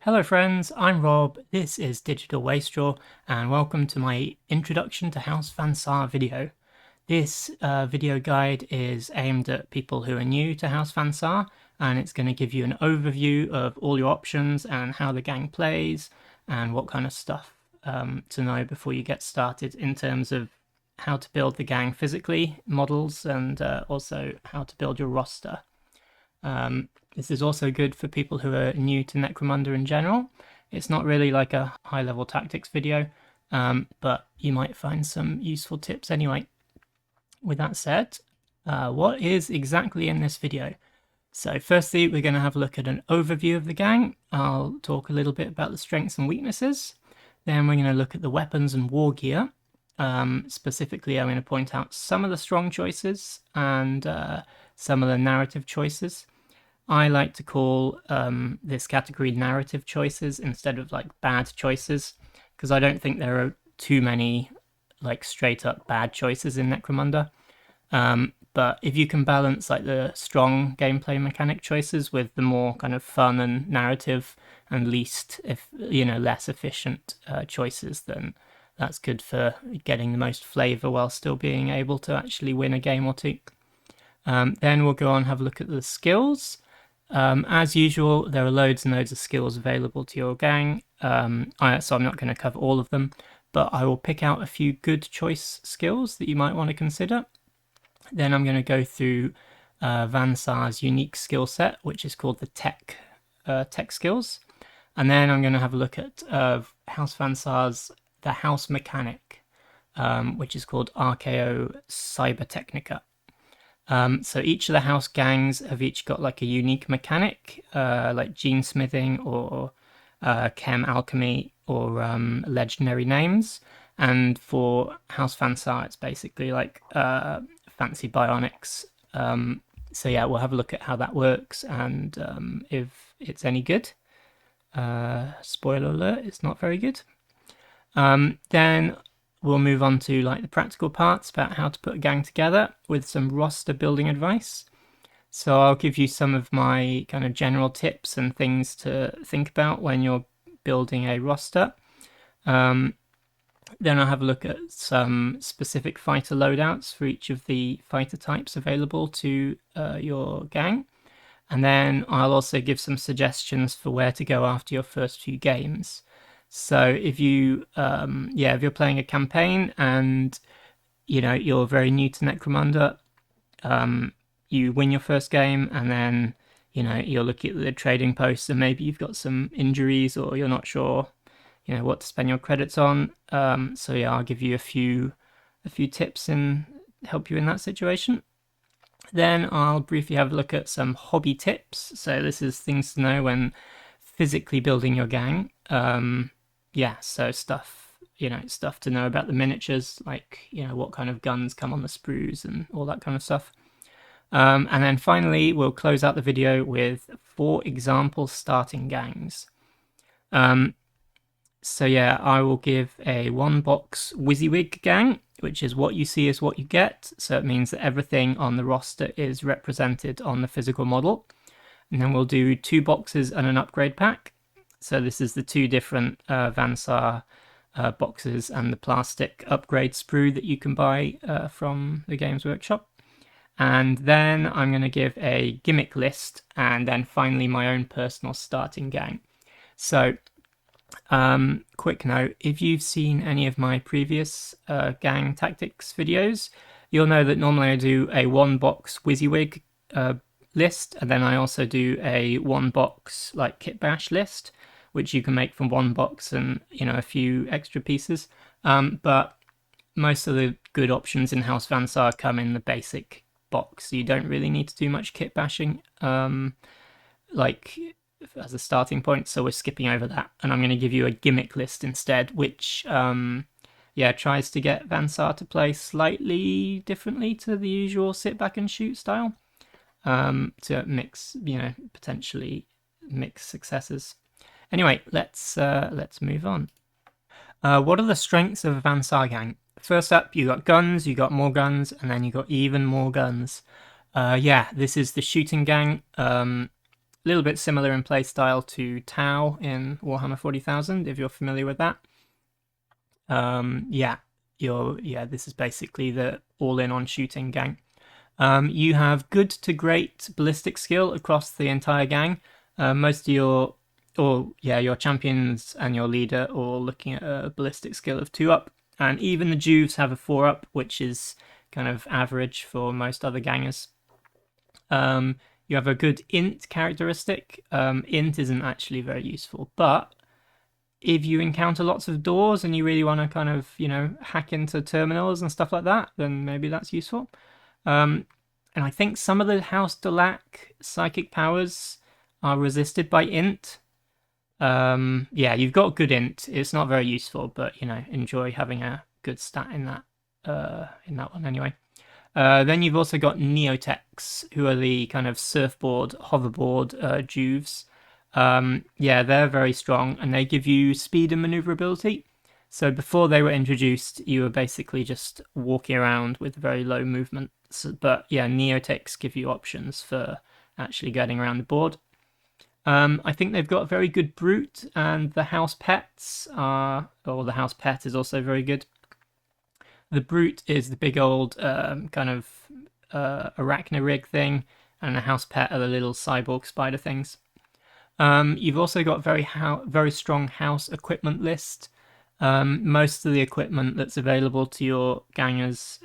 Hello friends, I'm Rob, this is Digital Wastrel, and welcome to my Introduction to House Van Saar video. This video guide is aimed at people who are new to House Van Saar, and it's going to give you an overview of all your options and how the gang plays, and what kind of stuff to know before you get started in terms of how to build the gang physically, models, and also how to build your roster. This is also good for people who are new to NECROMUNDA in general. It's not really like a high-level tactics video, but you might find some useful tips anyway. With that said, what is exactly in this video? So firstly, we're going to have a look at an overview of the gang. I'll talk a little bit about the strengths and weaknesses. Then we're going to look at the weapons and war gear. Specifically, I'm going to point out some of the strong choices and some of the narrative choices. I like to call this category narrative choices instead of like bad choices, because I don't think there are too many like straight up bad choices in NECROMUNDA. But if you can balance like the strong gameplay mechanic choices with the more kind of fun and narrative and least, less efficient choices, then that's good for getting the most flavor while still being able to actually win a game or two. Then we'll go on and have a look at the skills. As usual, there are loads and loads of skills available to your gang, so I'm not going to cover all of them, but I will pick out a few good choice skills that you might want to consider. Then I'm going to go through Van Saar's unique skill set, which is called the tech skills, and then I'm going to have a look at House Van Saar's the house mechanic, which is called Archeo Cyberteknika. So each of the house gangs have each got like a unique mechanic, like gene smithing or chem alchemy or legendary names. And for House Van Saar, it's basically like fancy bionics. So yeah, we'll have a look at how that works and if it's any good. Spoiler alert, it's not very good. Then we'll move on to like the practical parts about how to put a gang together with some roster building advice. So I'll give you some of my kind of general tips and things to think about when you're building a roster. Then I'll have a look at some specific fighter loadouts for each of the fighter types available to your gang. And then I'll also give some suggestions for where to go after your first few games. So if you, if you're playing a campaign and, you're very new to NECROMUNDA, you win your first game and then, you're looking at the trading posts and maybe you've got some injuries or you're not sure, what to spend your credits on. So yeah, I'll give you a few tips and help you in that situation. Then I'll briefly have a look at some hobby tips. So this is things to know when physically building your gang. So stuff to know about the miniatures, like, what kind of guns come on the sprues and all that kind of stuff. And then finally, we'll close out the video with 4 example starting gangs. So yeah, I will give a 1-box WYSIWYG gang, which is what you see is what you get. So it means that everything on the roster is represented on the physical model. And then we'll do 2 boxes and an upgrade pack. So this is the 2 different Van Saar boxes and the plastic upgrade sprue that you can buy from the Games Workshop. And then I'm going to give a gimmick list and then finally my own personal starting gang. So quick note, if you've seen any of my previous gang tactics videos, you'll know that normally I do a 1-box WYSIWYG list, and then I also do a 1-box like kit bash list, which you can make from 1 box and a few extra pieces. But most of the good options in House Van Saar come in the basic box, so you don't really need to do much kit bashing like as a starting point. So we're skipping over that, and I'm going to give you a gimmick list instead, which tries to get Van Saar to play slightly differently to the usual sit back and shoot style, to mix, potentially mix successes. Anyway, let's move on. What are the strengths of a Van Saar gang? First up, you got guns, you got more guns, and then you got even more guns. This is the shooting gang. little bit similar in playstyle to Tau in Warhammer 40,000, if you're familiar with that. Yeah, this is basically the all-in on shooting gang. You have good to great ballistic skill across the entire gang. Most of your champions and your leader are all looking at a ballistic skill of 2 up, and even the Jews have a 4 up, which is kind of average for most other gangers. You have a good int characteristic. Int isn't actually very useful, but if you encounter lots of doors and you really want to kind of, hack into terminals and stuff like that, then maybe that's useful. And I think some of the House Delac psychic powers are resisted by int. Yeah, you've got good int. It's not very useful, but enjoy having a good stat in that one anyway. Then you've also got Neotechs, who are the kind of surfboard, hoverboard Juves. Yeah, they're very strong, and they give you speed and maneuverability. So before they were introduced, you were basically just walking around with very low movement. But yeah, Neotechs give you options for actually getting around the board. I think they've got a very good brute, and the house pets the house pet is also very good. The brute is the big old kind of arachnorig thing, and the house pet are the little cyborg spider things. You've also got very strong house equipment list. Most of the equipment that's available to your gangers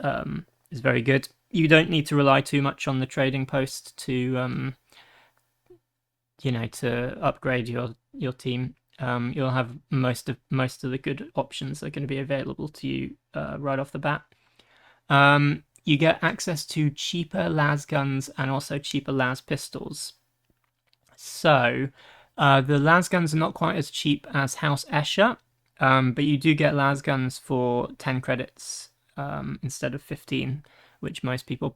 is very good. You don't need to rely too much on the trading post to upgrade your team. You'll have most of the good options that are going to be available to you right off the bat. You get access to cheaper las guns and also cheaper las pistols. So the las guns are not quite as cheap as House Escher, but you do get las guns for 10 credits instead of 15, which most people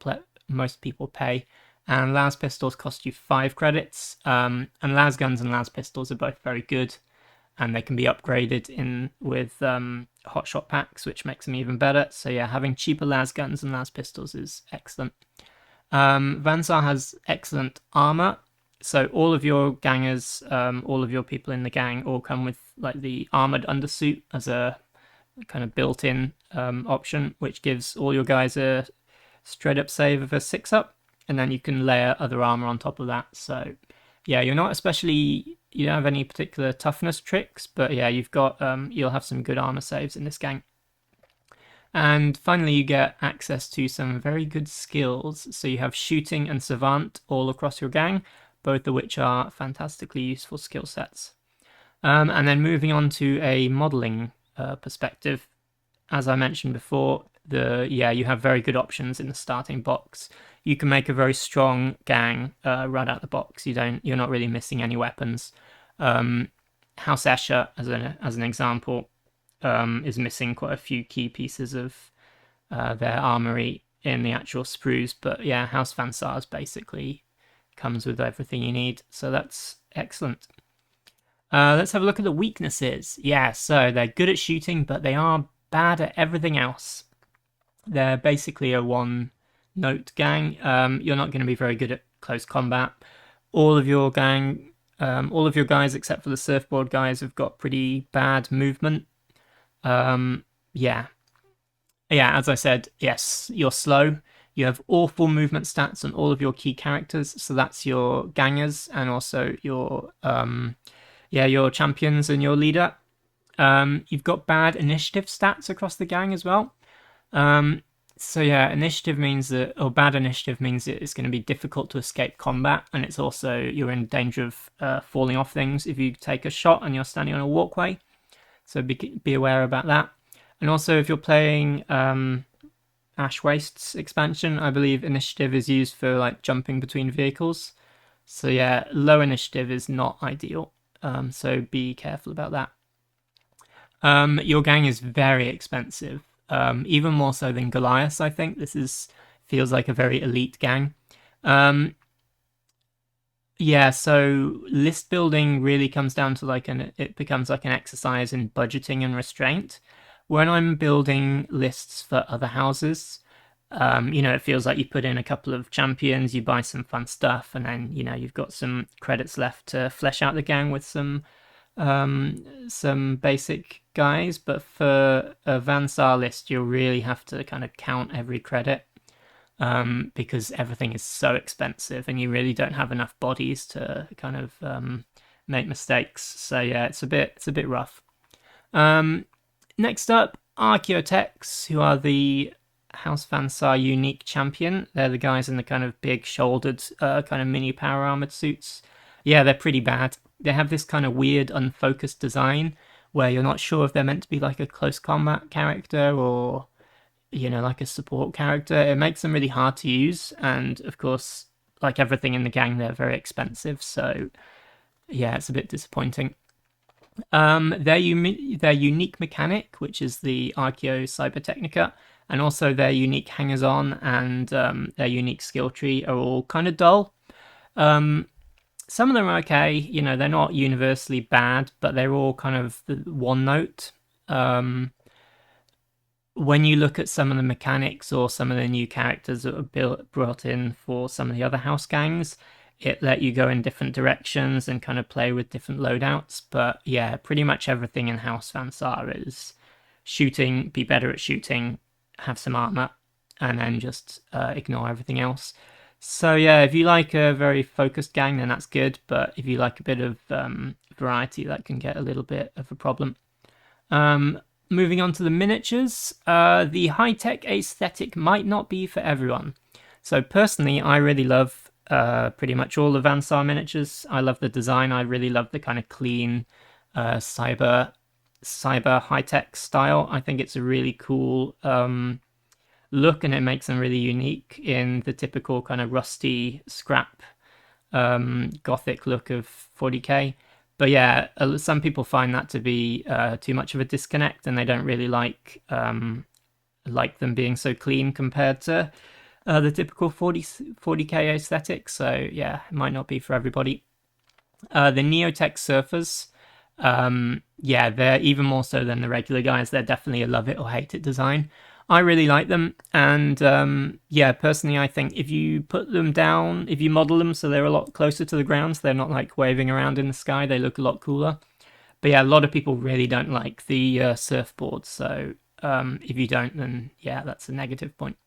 pay. And las pistols cost you 5 credits. And las guns and las pistols are both very good, and they can be upgraded with hotshot packs, which makes them even better. So yeah, having cheaper las guns and las pistols is excellent. Van Saar has excellent armor. So all of your gangers, all of your people in the gang, all come with like the armored undersuit as a kind of built-in option, which gives all your guys a straight-up save of a 6-up, and then you can layer other armor on top of that. So yeah, you don't have any particular toughness tricks, but yeah, you'll have some good armor saves in this gang. And finally, you get access to some very good skills. So you have shooting and savant all across your gang, both of which are fantastically useful skill sets. And then moving on to a modeling perspective, as I mentioned before, you have very good options in the starting box. You can make a very strong gang right out the box. You're not really missing any weapons. House Escher, as an example, is missing quite a few key pieces of their armory in the actual sprues, but yeah, House Van Saar's basically comes with everything you need, so that's excellent. Let's have a look at the weaknesses. Yeah, so they're good at shooting, but they are bad at everything else. They're basically a one-note gang. You're not going to be very good at close combat. All of your guys except for the surfboard guys have got pretty bad movement. Yeah, as I said, yes, you're slow. You have awful movement stats on all of your key characters, so that's your gangers and also your champions and your leader. You've got bad initiative stats across the gang as well. So yeah, bad initiative means that it's going to be difficult to escape combat, and it's also you're in danger of falling off things if you take a shot and you're standing on a walkway. So be aware about that. And also, if you're playing Ash Wastes expansion, I believe initiative is used for like jumping between vehicles. So yeah, low initiative is not ideal. So be careful about that. Your gang is very expensive, even more so than Goliath. I think this feels like a very elite gang. Yeah, so list building really comes down to it becomes like an exercise in budgeting and restraint. When I'm building lists for other houses, It feels like you put in a couple of champions, you buy some fun stuff, and then you've got some credits left to flesh out the gang with some basic guys. But for a Van Saar list, you'll really have to kind of count every credit, because everything is so expensive, and you really don't have enough bodies to kind of make mistakes. So yeah, it's a bit rough. Next up, Archeo, who are the House Van Saar unique champion. They're the guys in the kind of big shouldered, kind of mini power armored suits. Yeah, they're pretty bad. They have this kind of weird unfocused design where you're not sure if they're meant to be like a close combat character or like a support character. It makes them really hard to use, and of course, like everything in the gang, they're very expensive. So yeah, it's a bit disappointing. Their unique mechanic, which is the Archeo Cyberteknika, and also their unique hangers-on and their unique skill tree are all kind of dull. Some of them are okay, they're not universally bad, but they're all kind of one note. When you look at some of the mechanics or some of the new characters that were brought in for some of the other house gangs, it let you go in different directions and kind of play with different loadouts. But yeah, pretty much everything in House Van Saar is shooting, be better at shooting, have some armor, and then just ignore everything else. So yeah, if you like a very focused gang, then that's good. But if you like a bit of variety, that can get a little bit of a problem. Moving on to the miniatures, the high-tech aesthetic might not be for everyone. So personally, I really love pretty much all the Van Saar miniatures. I love the design. I really love the kind of clean cyber high-tech style. I think it's a really cool look, and it makes them really unique in the typical kind of rusty scrap gothic look of 40k. But yeah, some people find that to be too much of a disconnect, and they don't really like them being so clean compared to the typical 40k aesthetic. So yeah, it might not be for everybody. The Neotech surfers, yeah, they're even more so than the regular guys. They're definitely a love it or hate it design. I really like them, and yeah, personally, I think if you put them down, if you model them so they're a lot closer to the ground, so they're not like waving around in the sky, they look a lot cooler. But yeah, a lot of people really don't like the surfboard, so if you don't, then yeah, that's a negative point.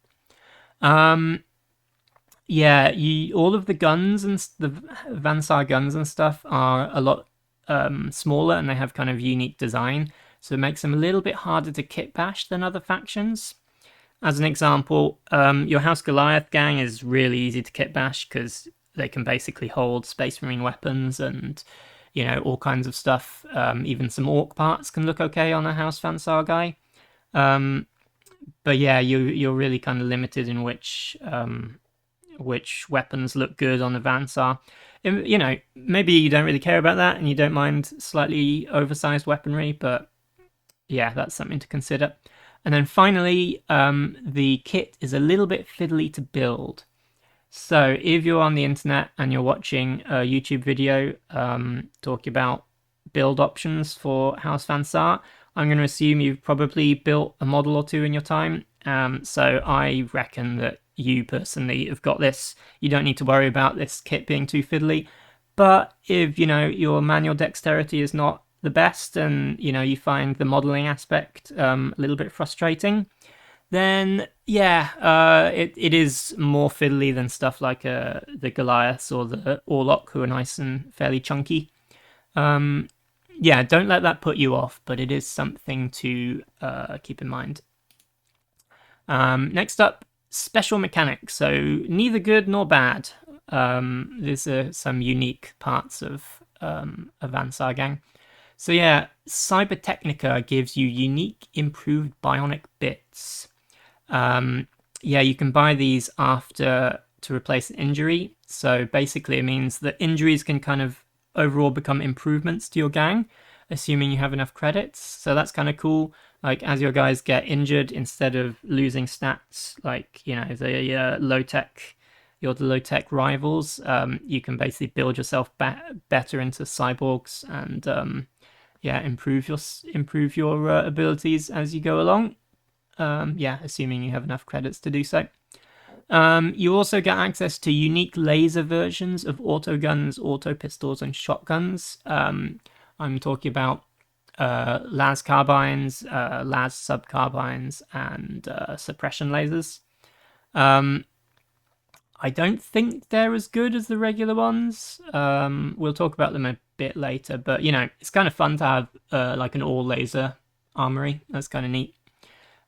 Yeah, all of the guns and the Van Saar guns and stuff are a lot smaller, and they have kind of unique design. So it makes them a little bit harder to kit bash than other factions. As an example, your House Goliath gang is really easy to kit bash because they can basically hold Space Marine weapons and, all kinds of stuff. Even some Orc parts can look okay on a House Van Saar guy. But yeah, you're really kind of limited in which weapons look good on the Van Saar. Maybe you don't really care about that and you don't mind slightly oversized weaponry, but yeah, that's something to consider. And then finally, the kit is a little bit fiddly to build. So if you're on the internet and you're watching a YouTube video talking about build options for House Van Saar, I'm going to assume you've probably built a model or two in your time. So I reckon that you personally have got this. You don't need to worry about this kit being too fiddly. But if, your manual dexterity is not the best, and you find the modeling aspect a little bit frustrating, then yeah, it is more fiddly than stuff like the Goliaths or the Orlok, who are nice and fairly chunky. Yeah, don't let that put you off, but it is something to keep in mind. Next up, special mechanics. So neither good nor bad. These are some unique parts of a Van Saar gang. So yeah, Cyberteknika gives you unique improved bionic bits. Yeah, you can buy these after to replace an injury. So basically it means that injuries can kind of overall become improvements to your gang, assuming you have enough credits. So that's kind of cool. Like as your guys get injured, instead of losing stats, like, the low-tech, you're the low-tech rivals, you can basically build yourself better into cyborgs and yeah, improve your abilities as you go along. Yeah, assuming you have enough credits to do so. You also get access to unique laser versions of auto guns, auto pistols, and shotguns. I'm talking about las carbines, las sub carbines, and suppression lasers. I don't think they're as good as the regular ones. We'll talk about them a bit later, but you know, it's kind of fun to have like an all laser armory. That's kind of neat.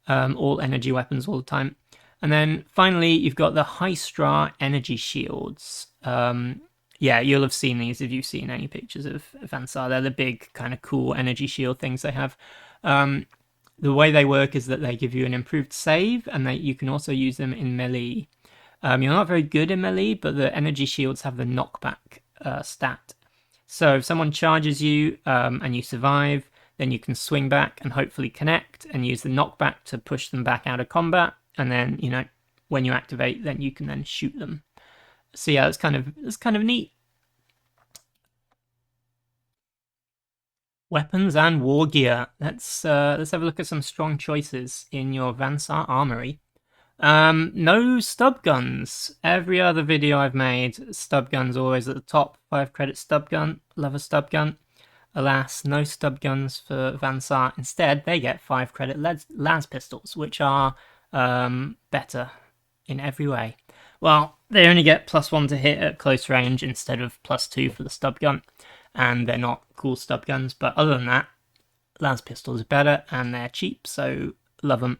All energy weapons all the time. And then finally, you've got the High-Stra energy shields. Yeah, you'll have seen these if you've seen any pictures of Vansar. They're the big kind of cool energy shield things they have. The way they work is that they give you an improved save, and you can also use them in melee. You're not very good in melee, but the energy shields have the knockback stat. So if someone charges you and you survive, then you can swing back and hopefully connect and use the knockback to push them back out of combat. And then, you know, when you activate, then you can then shoot them. So yeah, that's kind of neat. Weapons and war gear. Let's have a look at some strong choices in your Vansar armory. No stub guns. Every other video I've made, stub guns always at the top. 5 credit stub gun. Love a stub gun. Alas, no stub guns for Vansar. Instead, they get 5 credit las pistols, which are better in every way. Well, they only get +1 to hit at close range instead of +2 for the stub gun, and they're not cool stub guns, but other than that, las pistols are better, and they're cheap, so love them.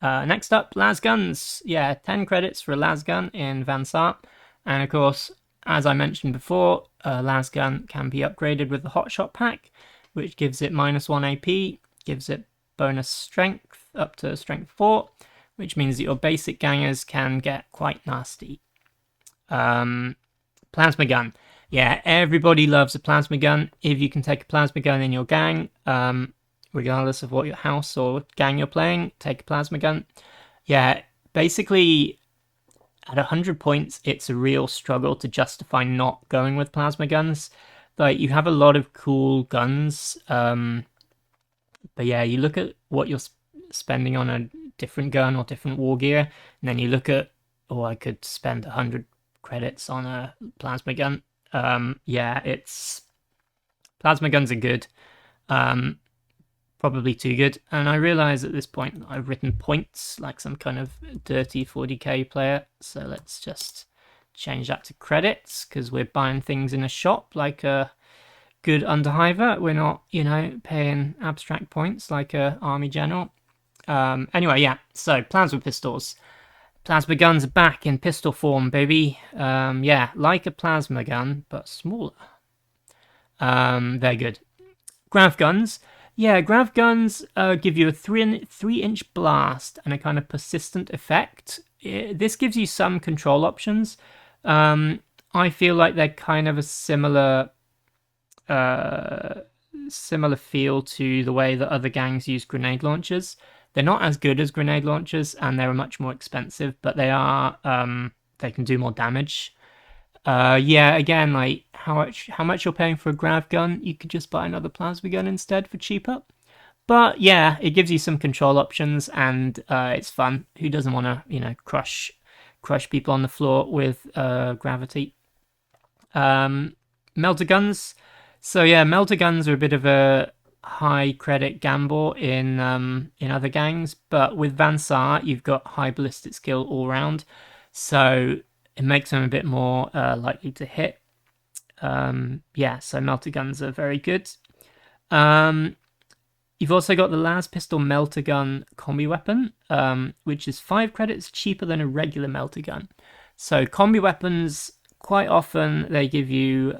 Next up, las guns. Yeah, 10 credits for a las gun in Vansar, and of course, as I mentioned before, a las gun can be upgraded with the hotshot pack, which gives it -1 AP, gives it bonus strength up to strength 4, which means that your basic gangers can get quite nasty. Plasma gun. Yeah, everybody loves a plasma gun. If you can take a plasma gun in your gang, regardless of what your house or gang you're playing, take a plasma gun. Yeah, basically, at 100 points, it's a real struggle to justify not going with plasma guns. Like, you have a lot of cool guns, but yeah, you look at what you're spending on a different gun or different war gear, and then you look at, oh, I could spend 100 credits on a plasma gun. Yeah, plasma guns are good. Probably too good. And I realize at this point that I've written points like some kind of dirty 40k player. So let's just change that to credits, because we're buying things in a shop like a good underhiver. We're not, you know, paying abstract points like a army general. Anyway, yeah, so plasma pistols. Plasma guns are back in pistol form, baby. Yeah, like a plasma gun, but smaller. They're good. Grav guns. Yeah, grav guns give you a 3-inch blast and a kind of persistent effect. This gives you some control options. I feel like they're kind of a similar feel to the way that other gangs use grenade launchers. They're not as good as grenade launchers, and they're much more expensive, but they are they can do more damage. Yeah, again, like how much you're paying for a grav gun, you could just buy another plasma gun instead for cheaper. But yeah, it gives you some control options, and it's fun. Who doesn't want to, you know, crush people on the floor with gravity? Melter guns. So yeah, melter guns are a bit of a high credit gamble in other gangs, but with Vansar you've got high ballistic skill all round, so it makes them a bit more likely to hit. Yeah, so melter guns are very good. You've also got the las pistol melter gun combi weapon, which is 5 credits cheaper than a regular melter gun. So combi weapons, quite often they give you,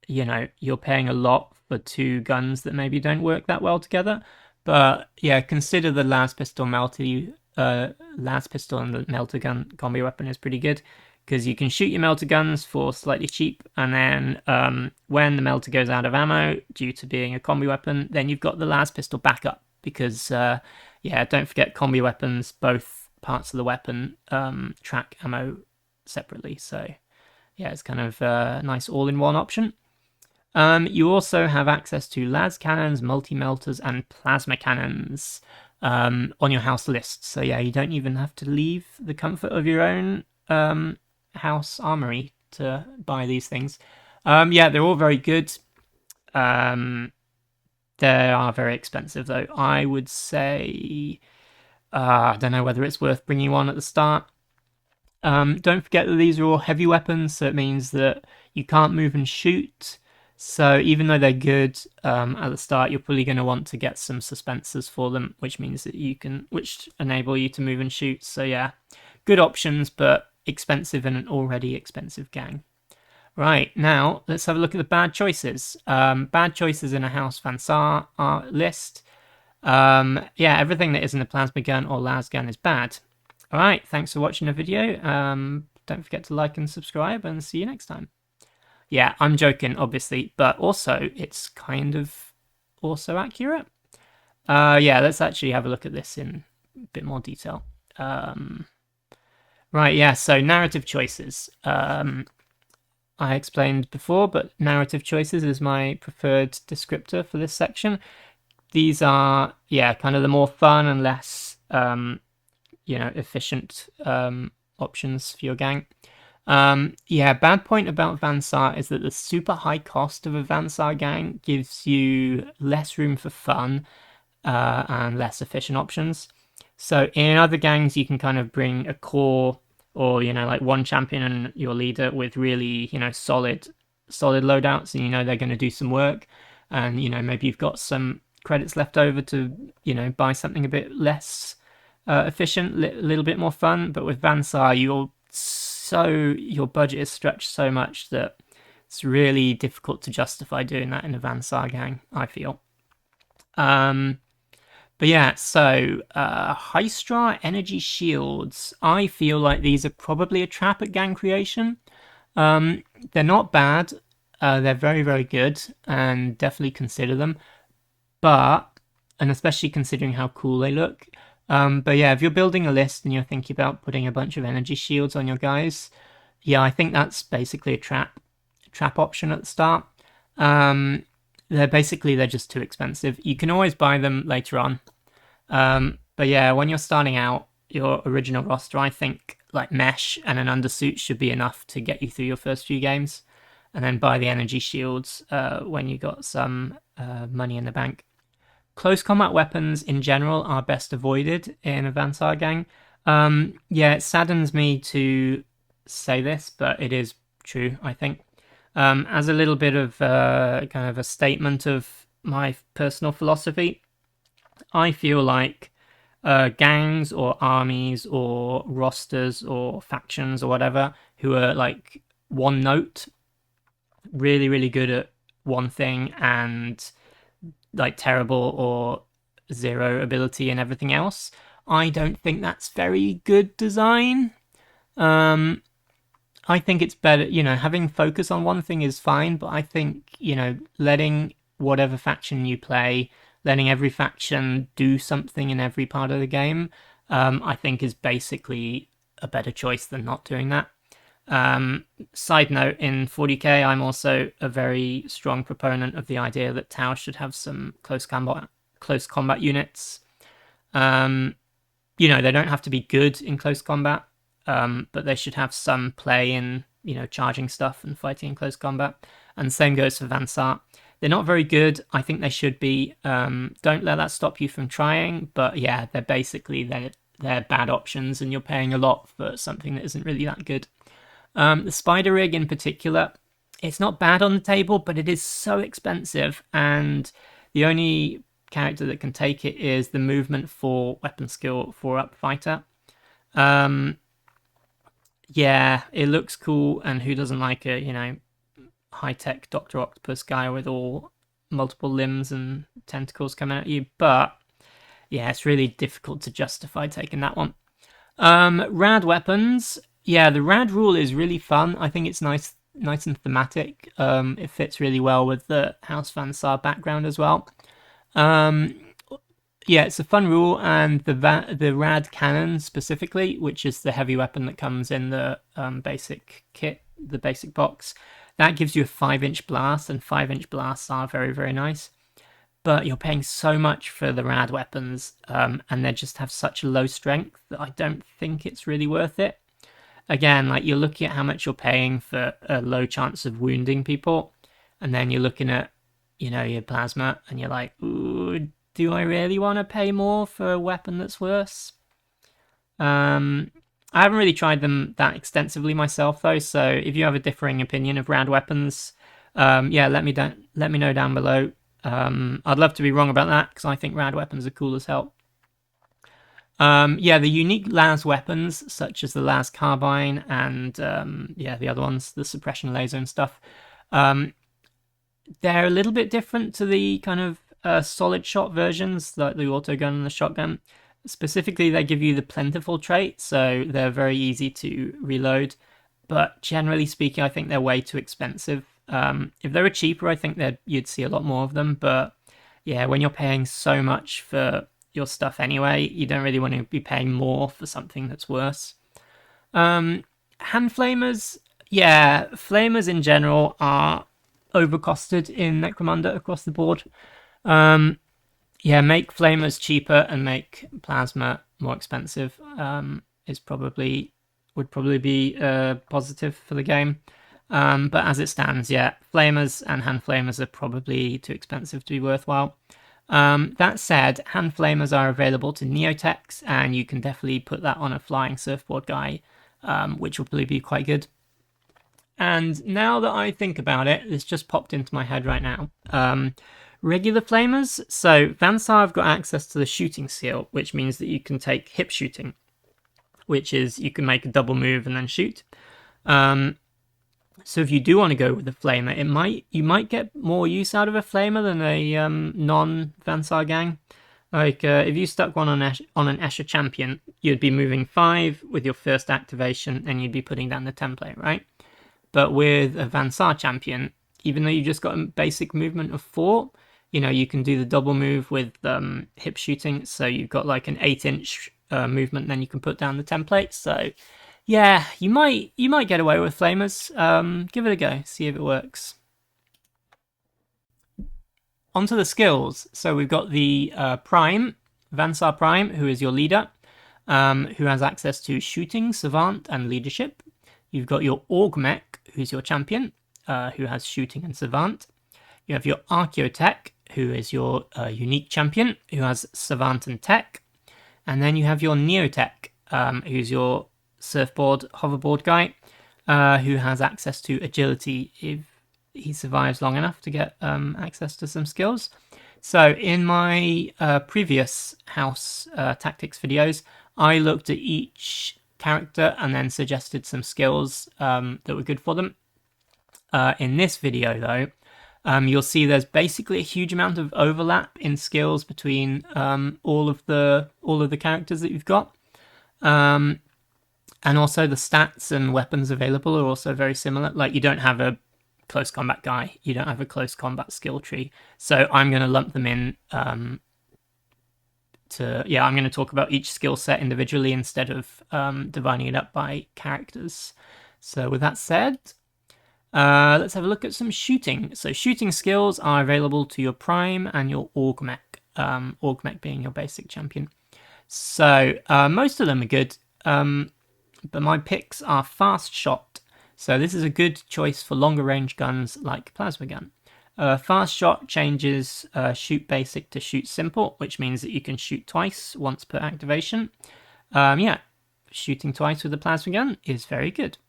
you know, you're paying a lot for 2 guns that maybe don't work that well together. But yeah, consider the las pistol las pistol and the melter gun combi weapon is pretty good, because you can shoot your melter guns for slightly cheap, and then when the melter goes out of ammo due to being a combi weapon, then you've got the las pistol backup, because yeah, don't forget combi weapons, both parts of the weapon track ammo separately, so yeah, it's kind of a nice all-in-one option. You also have access to las cannons, multi-melters, and plasma cannons on your house list. So yeah, you don't even have to leave the comfort of your own house armory to buy these things. Yeah, they're all very good. They are very expensive though. I would say I don't know whether it's worth bringing one at the start. Don't forget that these are all heavy weapons, so it means that you can't move and shoot. So even though they're good at the start, you're probably going to want to get some suspensors for them, which means that which enable you to move and shoot. So yeah, good options, but expensive in an already expensive gang. Right, now let's have a look at the bad choices. Bad choices in a House Van Saar list. Yeah, everything that isn't a plasma gun or las gun is bad. Alright, thanks for watching the video. Don't forget to like and subscribe, and see you next time. Yeah, I'm joking, obviously, but also it's kind of also accurate. Yeah, let's actually have a look at this in a bit more detail. Right, yeah, so narrative choices. I explained before, but narrative choices is my preferred descriptor for this section. These are, yeah, kind of the more fun and less, efficient options for your gang. Yeah, bad point about Van Saar is that the super high cost of a Van Saar gang gives you less room for fun and less efficient options. So in other gangs, you can kind of bring a core or, like one champion and your leader with really, solid loadouts, and they're going to do some work, and maybe you've got some credits left over to buy something a bit less efficient, a little bit more fun. But with Van Saar, your budget is stretched so much that it's really difficult to justify doing that in a Van Saar gang, I feel. But yeah, so Hystra energy shields. I feel like these are probably a trap at gang creation. They're not bad. They're very, very good, and definitely consider them. And especially considering how cool they look. But yeah, if you're building a list and you're thinking about putting a bunch of energy shields on your guys, yeah, I think that's basically a trap option at the start. They're just too expensive. You can always buy them later on. But yeah, when you're starting out your original roster, I think like mesh and an undersuit should be enough to get you through your first few games, and then buy the energy shields when you got some money in the bank. Close combat weapons in general are best avoided in a Van Saar gang. Yeah, it saddens me to say this, but it is true, I think. As a little bit of kind of a statement of my personal philosophy, I feel like gangs or armies or rosters or factions or whatever who are like one note, really, really good at one thing, and like terrible or zero ability and everything else. I don't think that's very good design. I think it's better, having focus on one thing is fine, but I think, letting whatever faction you play, letting every faction do something in every part of the game, I think is basically a better choice than not doing that. Side note, in 40k, I'm also a very strong proponent of the idea that Tau should have some close combat units. They don't have to be good in close combat, but they should have some play in, charging stuff and fighting in close combat. And same goes for Van Saar. They're not very good. I think they should be. Don't let that stop you from trying. But yeah, they're bad options, and you're paying a lot for something that isn't really that good. The spider rig in particular, it's not bad on the table, but it is so expensive, and the only character that can take it is the movement for weapon skill 4-up fighter. Yeah, it looks cool, and who doesn't like a, high-tech Dr. Octopus guy with all multiple limbs and tentacles coming at you? But yeah, it's really difficult to justify taking that one. Rad weapons. Yeah, the rad rule is really fun. I think it's nice and thematic. It fits really well with the House Van Saar background as well. Yeah, it's a fun rule, and the rad cannon specifically, which is the heavy weapon that comes in the basic kit, the basic box, That gives you a 5-inch blast, and 5-inch blasts are very, very nice. But you're paying so much for the rad weapons, and they just have such a low strength that I don't think it's really worth it. Again, like, you're looking at how much you're paying for a low chance of wounding people, and then you're looking at, your plasma, and you're like, ooh, do I really want to pay more for a weapon that's worse? I haven't really tried them that extensively myself, though, so if you have a differing opinion of rad weapons, yeah, let me know down below. I'd love to be wrong about that, because I think rad weapons are cool as hell. Yeah, the unique las weapons, such as the las carbine and yeah, the other ones, the suppression laser and stuff, they're a little bit different to the kind of solid shot versions, like the autogun and the shotgun. Specifically, they give you the plentiful trait, so they're very easy to reload. But generally speaking, I think they're way too expensive. If they were cheaper, I think that you'd see a lot more of them. But yeah, when you're paying so much for your stuff anyway, you don't really want to be paying more for something that's worse. Hand flamers, yeah, flamers in general are overcosted in Necromunda across the board. Yeah, make flamers cheaper and make plasma more expensive would probably be positive for the game. But as it stands, yeah, flamers and hand flamers are probably too expensive to be worthwhile. That said, hand flamers are available to neotechs, and you can definitely put that on a flying surfboard guy, which will probably be quite good. And now that I think about it, this just popped into my head right now. Regular flamers, so Vansar have got access to the shooting skill, which means that you can take hip shooting, which is you can make a double move and then shoot. So if you do want to go with the flamer, you might get more use out of a flamer than a non-Vansar gang. Like if you stuck one on an Escher champion, you'd be moving 5 with your first activation, and you'd be putting down the template, right? But with a Vansar champion, even though you've just got a basic movement of 4, you can do the double move with hip shooting, so you've got like an 8-inch movement, and then you can put down the template. So yeah, you might get away with flamers. Give it a go, see if it works. Onto the skills. So we've got the Prime, Vansar Prime, who is your leader, who has access to shooting, savant, and leadership. You've got your Augmech, who's your champion, who has shooting and savant. You have your Archeo Tech, who is your unique champion, who has savant and tech. And then you have your Neotech, who's your surfboard, hoverboard guy, who has access to agility if he survives long enough to get access to some skills. So in my previous house tactics videos, I looked at each character and then suggested some skills that were good for them. In this video, though, you'll see there's basically a huge amount of overlap in skills between all of the characters that you've got, and also the stats and weapons available are also very similar. Like, you don't have a close combat guy, you don't have a close combat skill tree, so I'm going to lump them in. I'm going to talk about each skill set individually instead of dividing it up by characters. So with that said, let's have a look at some shooting. So shooting skills are available to your Prime and your Augmech, Augmech being your basic champion. So most of them are good, but my picks are fast shot. So this is a good choice for longer range guns like plasma gun. Fast shot changes shoot basic to shoot simple, which means that you can shoot twice, once per activation. Yeah, shooting twice with a plasma gun is very good.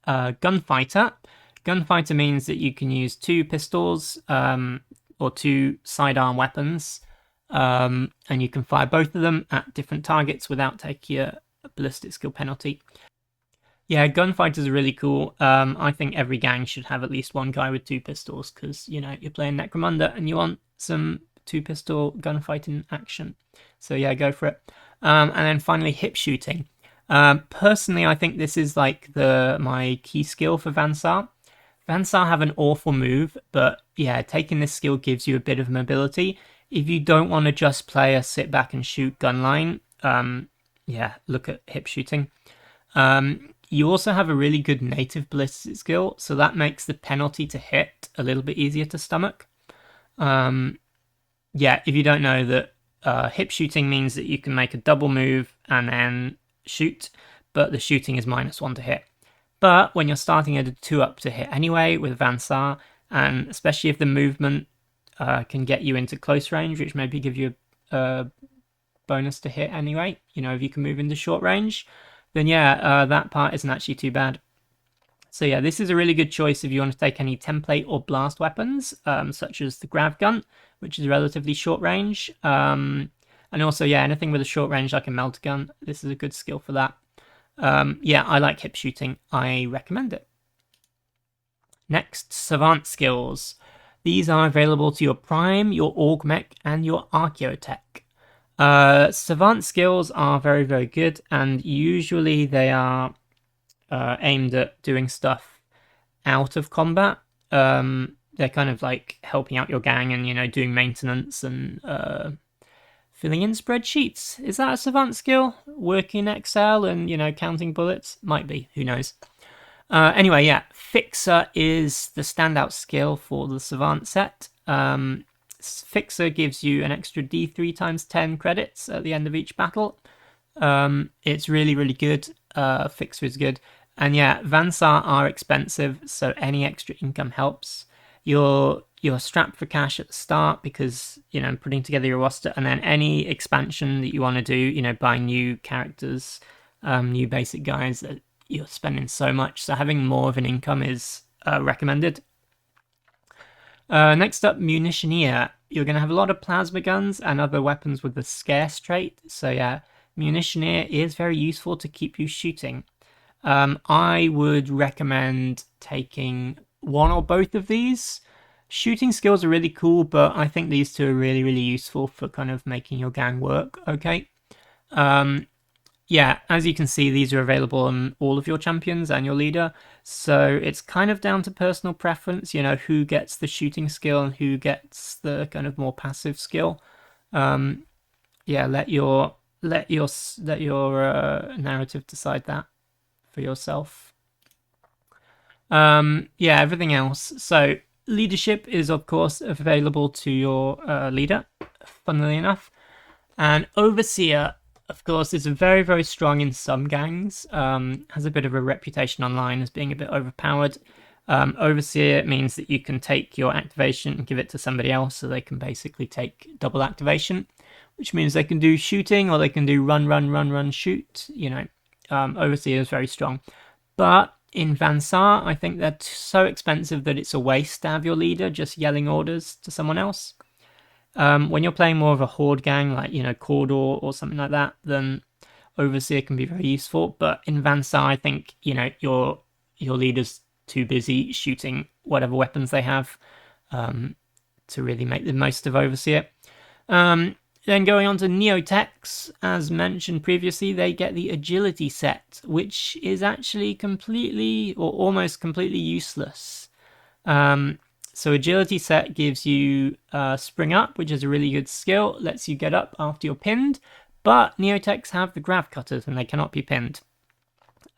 Gunfighter. Gunfighter means that you can use 2 pistols or 2 sidearm weapons, and you can fire both of them at different targets without taking a ballistic skill penalty. Yeah, gunfighters are really cool. I think every gang should have at least one guy with 2 pistols because, you're playing Necromunda and you want some 2-pistol gunfighting action. So yeah, go for it. And then finally, hip shooting. Personally, I think this is like my key skill for Vansar. Vansar have an awful move, but yeah, taking this skill gives you a bit of mobility. If you don't want to just play a sit back and shoot gun line, yeah, look at hip shooting. You also have a really good native ballistic skill, so that makes the penalty to hit a little bit easier to stomach. Yeah, if you don't know that hip shooting means that you can make a double move and then shoot, but the shooting is -1 to hit. But when you're starting at a 2-up to hit anyway with Van Saar, and especially if the movement can get you into close range, which maybe give you a bonus to hit anyway, if you can move into short range, then yeah, that part isn't actually too bad. So yeah, this is a really good choice if you want to take any template or blast weapons, such as the grav gun, which is relatively short range. And also, yeah, anything with a short range like a melt gun, this is a good skill for that. Yeah, I like hip shooting. I recommend it. Next, Savant skills. These are available to your Prime, your Augmech, and your Archeo Tech. Savant skills are very, very good, and usually they are aimed at doing stuff out of combat. They're kind of like helping out your gang and, doing maintenance and filling in spreadsheets. Is that a Savant skill? Working Excel and, counting bullets? Might be, who knows. Anyway, yeah, Fixer is the standout skill for the Savant set. Fixer gives you an extra D3 times 10 credits at the end of each battle. It's really, really good. Fixer is good. And yeah, Van Saar are expensive, so any extra income helps. You're strapped for cash at the start because, putting together your roster, and then any expansion that you want to do, buy new characters, new basic guys, you're spending so much. So having more of an income is recommended. Next up, Munitioneer. You're going to have a lot of plasma guns and other weapons with the scarce trait. So yeah, Munitioneer is very useful to keep you shooting. I would recommend taking one or both of these. Shooting skills are really cool, but I think these two are really, really useful for kind of making your gang work, okay? Yeah, as you can see, these are available on all of your champions and your leader, so it's kind of down to personal preference, who gets the shooting skill and who gets the kind of more passive skill. Yeah, let your narrative decide that for yourself. Yeah, everything else. So leadership is of course available to your leader, funnily enough, and overseer, of course, is very, very strong in some gangs. Has a bit of a reputation online as being a bit overpowered. Overseer means that you can take your activation and give it to somebody else, so they can basically take double activation, which means they can do shooting or they can do run, shoot. Overseer is very strong. But in Van Saar, I think they're so expensive that it's a waste to have your leader just yelling orders to someone else. When you're playing more of a horde gang, like, Corridor or something like that, then Overseer can be very useful. But in Van Saar, I think, your leader's too busy shooting whatever weapons they have to really make the most of Overseer. Then going on to Neotechs, as mentioned previously, they get the agility set, which is actually completely or almost completely useless. So agility set gives you spring up, which is a really good skill, lets you get up after you're pinned, but Neotechs have the grav cutters and they cannot be pinned.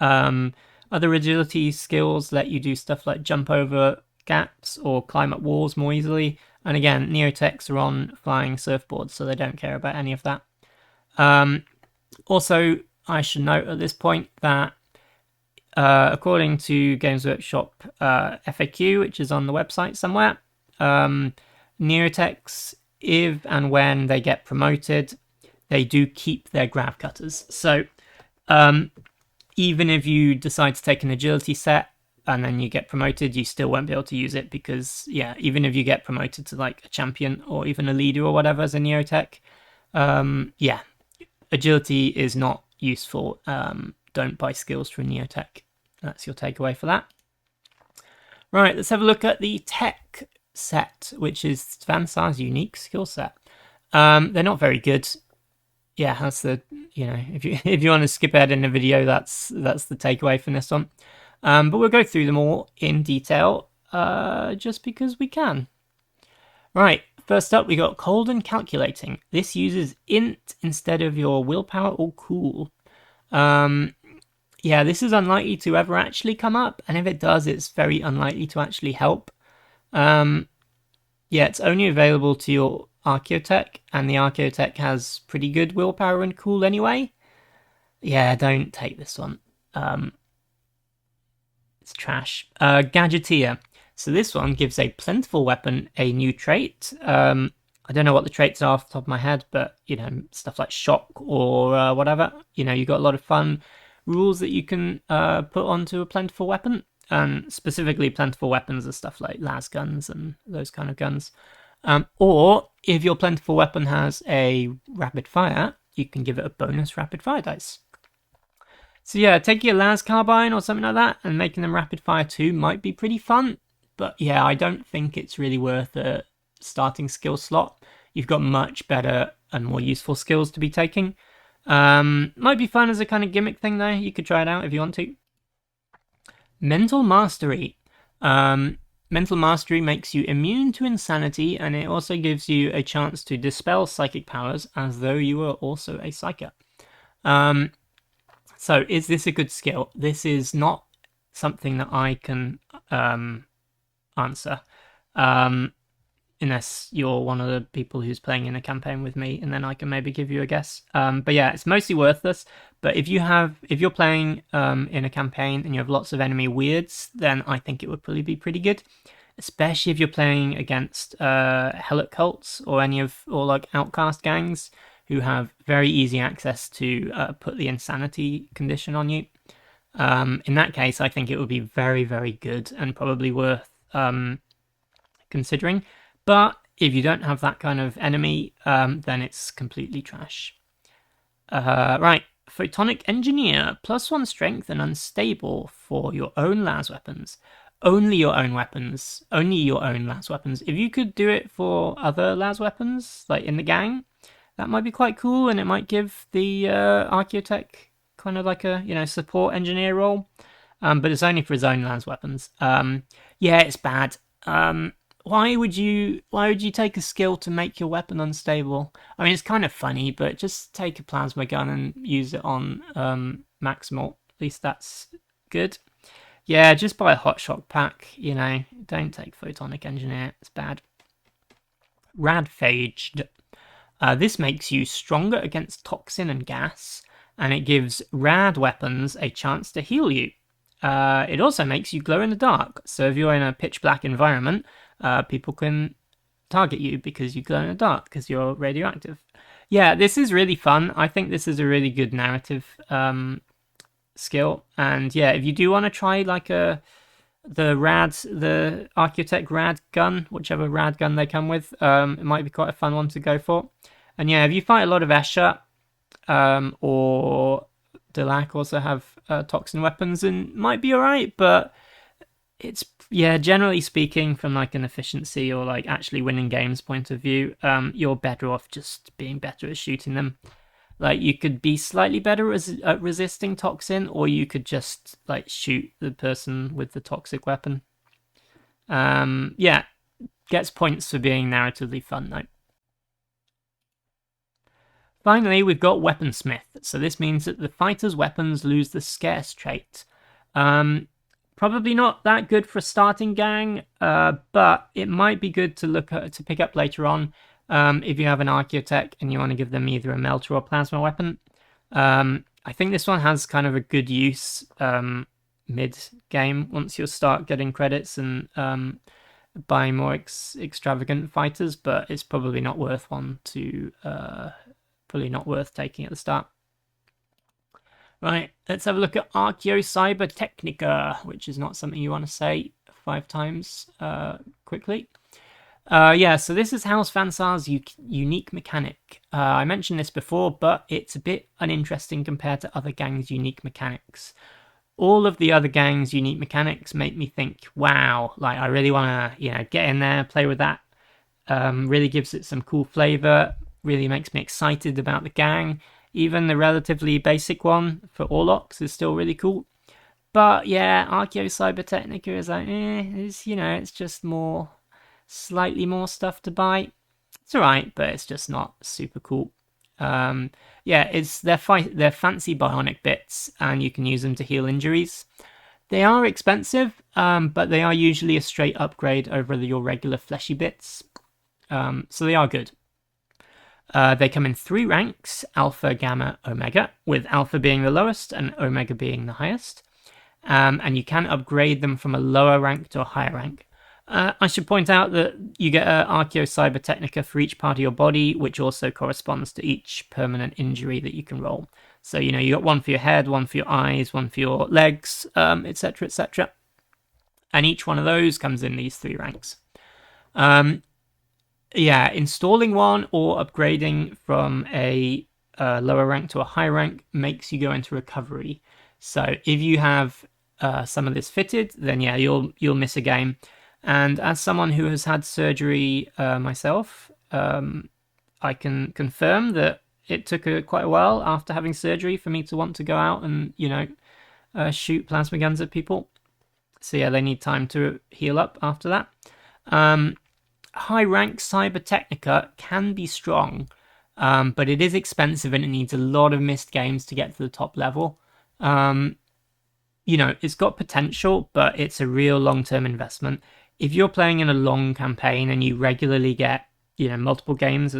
Other agility skills let you do stuff like jump over gaps or climb up walls more easily. And again, Neotechs are on flying surfboards, so they don't care about any of that. Also, I should note at this point that according to Games Workshop FAQ, which is on the website somewhere, Neotechs, if and when they get promoted, they do keep their grav cutters. So even if you decide to take an agility set and then you get promoted, you still won't be able to use it because, yeah, even if you get promoted to like a champion or even a leader or whatever as a Neotech, yeah, agility is not useful. Don't buy skills from Neotech. That's your takeaway for that. Right, let's have a look at the tech set, which is Van Saar's unique skill set. They're not very good. Yeah, that's the, if you want to skip ahead in the video, that's the takeaway from this one. But we'll go through them all in detail, just because we can. Right, first up we got Cold and Calculating. This uses int instead of your willpower or cool. yeah, this is unlikely to ever actually come up, and if it does, it's very unlikely to actually help. Yeah, it's only available to your Archeotech, and the Archeotech has pretty good willpower and cool anyway. Yeah, don't take this one. It's trash. Gadgeteer. So this one gives a plentiful weapon a new trait. I don't know what the traits are off the top of my head, but stuff like shock or whatever. You got a lot of fun rules that you can put onto a plentiful weapon. And specifically, plentiful weapons are stuff like las guns and those kind of guns. Or if your plentiful weapon has a rapid fire, you can give it a bonus rapid fire dice. So yeah, taking a las carbine or something like that and making them rapid fire too might be pretty fun. But yeah, I don't think it's really worth a starting skill slot. You've got much better and more useful skills to be taking. Might be fun as a kind of gimmick thing though. You could try it out if you want to. Mental Mastery. Mental Mastery makes you immune to insanity, and it also gives you a chance to dispel psychic powers as though you were also a psyker. So is this a good skill? This is not something that I can answer. Unless you're one of the people who's playing in a campaign with me, and then I can maybe give you a guess. But yeah, it's mostly worthless. But if you're playing in a campaign and you have lots of enemy weirds, then I think it would probably be pretty good. Especially if you're playing against Helot cults or like outcast gangs who have very easy access to put the insanity condition on you. In that case, I think it would be very, very good and probably worth considering. But if you don't have that kind of enemy, then it's completely trash. Right, Photonic Engineer, +1 strength and unstable for your own las weapons. Only your own weapons. Only your own las weapons. If you could do it for other las weapons, like in the gang, that might be quite cool, and it might give the Archeotech kind of like a support engineer role. But it's only for his own las weapons. Yeah, it's bad. Why would you take a skill to make your weapon unstable? I mean, it's kind of funny, but just take a plasma gun and use it on Maximal. At least that's good. Yeah, just buy a hot shock pack. Don't take Photonic Engineer. It's bad. Radphaged. This makes you stronger against toxin and gas, and it gives rad weapons a chance to heal you. It also makes you glow in the dark, so if you're in a pitch black environment, people can target you because you glow in the dark because you're radioactive. Yeah, this is really fun. I think this is a really good narrative skill, and yeah, if you do want to try like the Archeotech rad gun, whichever rad gun they come with, it might be quite a fun one to go for. And yeah, if you fight a lot of Escher or Delac also have toxin weapons, and might be alright, but it's, yeah, generally speaking, from like an efficiency or like actually winning games point of view, you're better off just being better at shooting them. Like, you could be slightly better at resisting toxin, or you could just like shoot the person with the toxic weapon. Yeah, gets points for being narratively fun though. Finally, we've got Weaponsmith. So this means that the fighter's weapons lose the scarce trait. Probably not that good for a starting gang, but it might be good to pick up later on if you have an Archeotech and you want to give them either a melter or plasma weapon. I think this one has kind of a good use mid-game once you start getting credits and buying more extravagant fighters, but it's probably not worth taking at the start. Right, let's have a look at Archeo Cyberteknika, which is not something you want to say 5 times quickly. Yeah, so this is House Van Saar's unique mechanic. I mentioned this before, but it's a bit uninteresting compared to other gangs' unique mechanics. All of the other gangs' unique mechanics make me think, wow, like I really want to, get in there, play with that. Really gives it some cool flavor, really makes me excited about the gang. Even the relatively basic one for Orlocks is still really cool. But yeah, Archeo Cyberteknika is like, it's just slightly more stuff to buy. It's alright, but it's just not super cool. Yeah, they're fancy bionic bits, and you can use them to heal injuries. They are expensive, but they are usually a straight upgrade over your regular fleshy bits, so they are good. They come in 3 ranks: Alpha, Gamma, Omega, with Alpha being the lowest and Omega being the highest. And you can upgrade them from a lower rank to a higher rank. I should point out that you get an Archeo Cyberteknika for each part of your body, which also corresponds to each permanent injury that you can roll. So, you got one for your head, one for your eyes, one for your legs, etc., etc. And each one of those comes in these 3 ranks. Yeah, installing one or upgrading from a lower rank to a high rank makes you go into recovery. So if you have some of this fitted, then yeah, you'll miss a game. And as someone who has had surgery myself, I can confirm that it took quite a while after having surgery for me to want to go out and shoot plasma guns at people. So yeah, they need time to heal up after that. High rank Cyberteknika can be strong, but it is expensive and it needs a lot of missed games to get to the top level. It's got potential, but it's a real long-term investment. If you're playing in a long campaign and you regularly get, multiple games,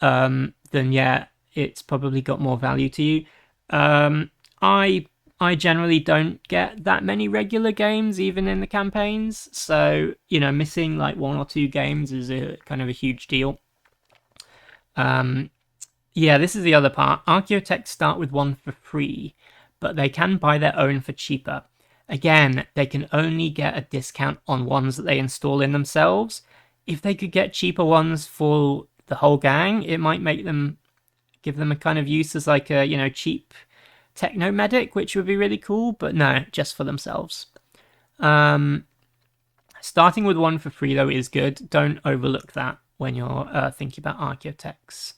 then yeah, it's probably got more value to you. I generally don't get that many regular games, even in the campaigns. So, missing like 1 or 2 games is a kind of a huge deal. Yeah, this is the other part. Archaeotechs start with 1 for free, but they can buy their own for cheaper. Again, they can only get a discount on ones that they install in themselves. If they could get cheaper ones for the whole gang, it might give them a kind of use as like a, cheap techno medic, which would be really cool, but no, just for themselves. Starting with 1 for free though is good. Don't overlook that when you're thinking about Archaeotechs.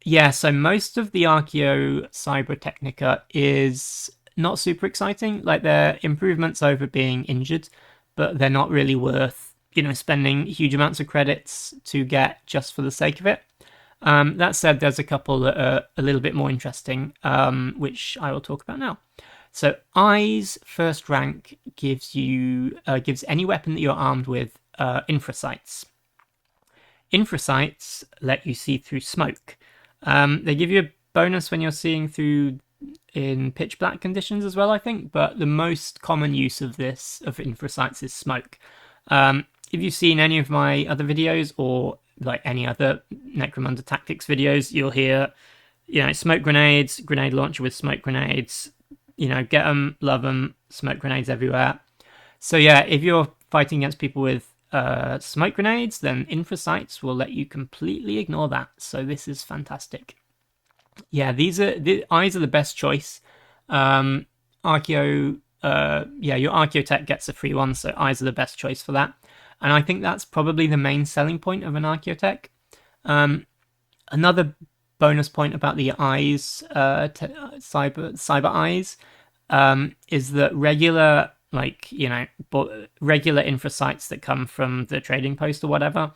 Yeah, so most of the Archeo Cyberteknika is not super exciting. Like, they're improvements over being injured, but they're not really worth, spending huge amounts of credits to get just for the sake of it. That said, there's a couple that are a little bit more interesting, which I will talk about now. So Eyes first rank gives any weapon that you're armed with infrasights. Infrasights let you see through smoke. They give you a bonus when you're seeing through in pitch black conditions as well, I think, but the most common use of infrasights is smoke. If you've seen any of my other videos or like any other NECROMUNDA tactics videos, you'll hear, smoke grenades, grenade launcher with smoke grenades, get them, love them, smoke grenades everywhere. So yeah, if you're fighting against people with smoke grenades, then infrasights will let you completely ignore that. So this is fantastic. Yeah, the eyes are the best choice. Archeo, your Archaeotech gets a free one, so eyes are the best choice for that. And I think that's probably the main selling point of an Archaeotech. Another bonus point about the eyes, cyber eyes, is that regular infrasights that come from the trading post or whatever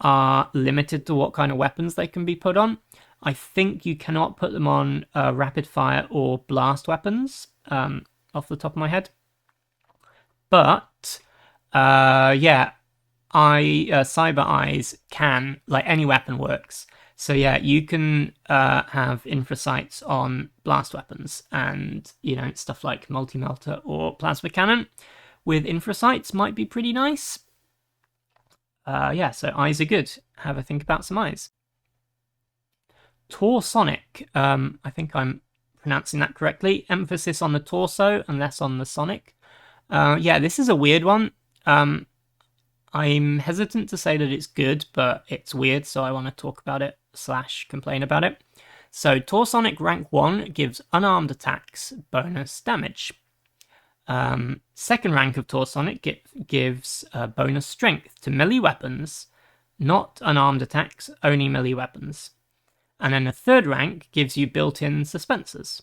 are limited to what kind of weapons they can be put on. I think you cannot put them on rapid fire or blast weapons, off the top of my head. But cyber eyes can, like, any weapon works. So yeah, you can have infrasights on blast weapons, and stuff like multi-melter or plasma cannon with infrasights might be pretty nice. So eyes are good. Have a think about some eyes. Torsonic, I think I'm pronouncing that correctly. Emphasis on the torso and less on the sonic. This is a weird one. I'm hesitant to say that it's good, but it's weird, so I want to talk about it / complain about it. So Torsonic rank 1 gives unarmed attacks bonus damage. Second rank of Torsonic gives bonus strength to melee weapons, not unarmed attacks, only melee weapons. And then the third rank gives you built-in suspensors.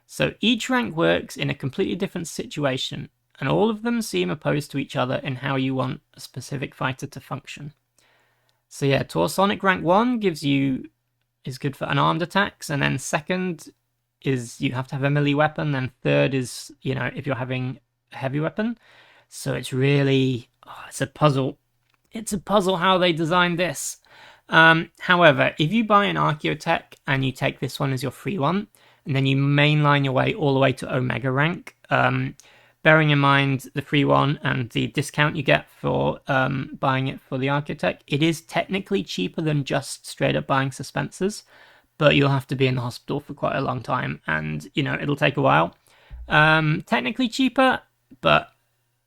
So each rank works in a completely different situation, and all of them seem opposed to each other in how you want a specific fighter to function. So yeah, Torsonic rank 1 is good for unarmed attacks, and then second is you have to have a melee weapon, and third is, if you're having a heavy weapon. So it's really, it's a puzzle. It's a puzzle how they designed this. However, if you buy an Archeo Tech and you take this one as your free one, and then you mainline your way all the way to Omega rank, bearing in mind the free one and the discount you get for buying it for the Archeo Tech, it is technically cheaper than just straight up buying Suspensors, but you'll have to be in the hospital for quite a long time, and it'll take a while. Technically cheaper, but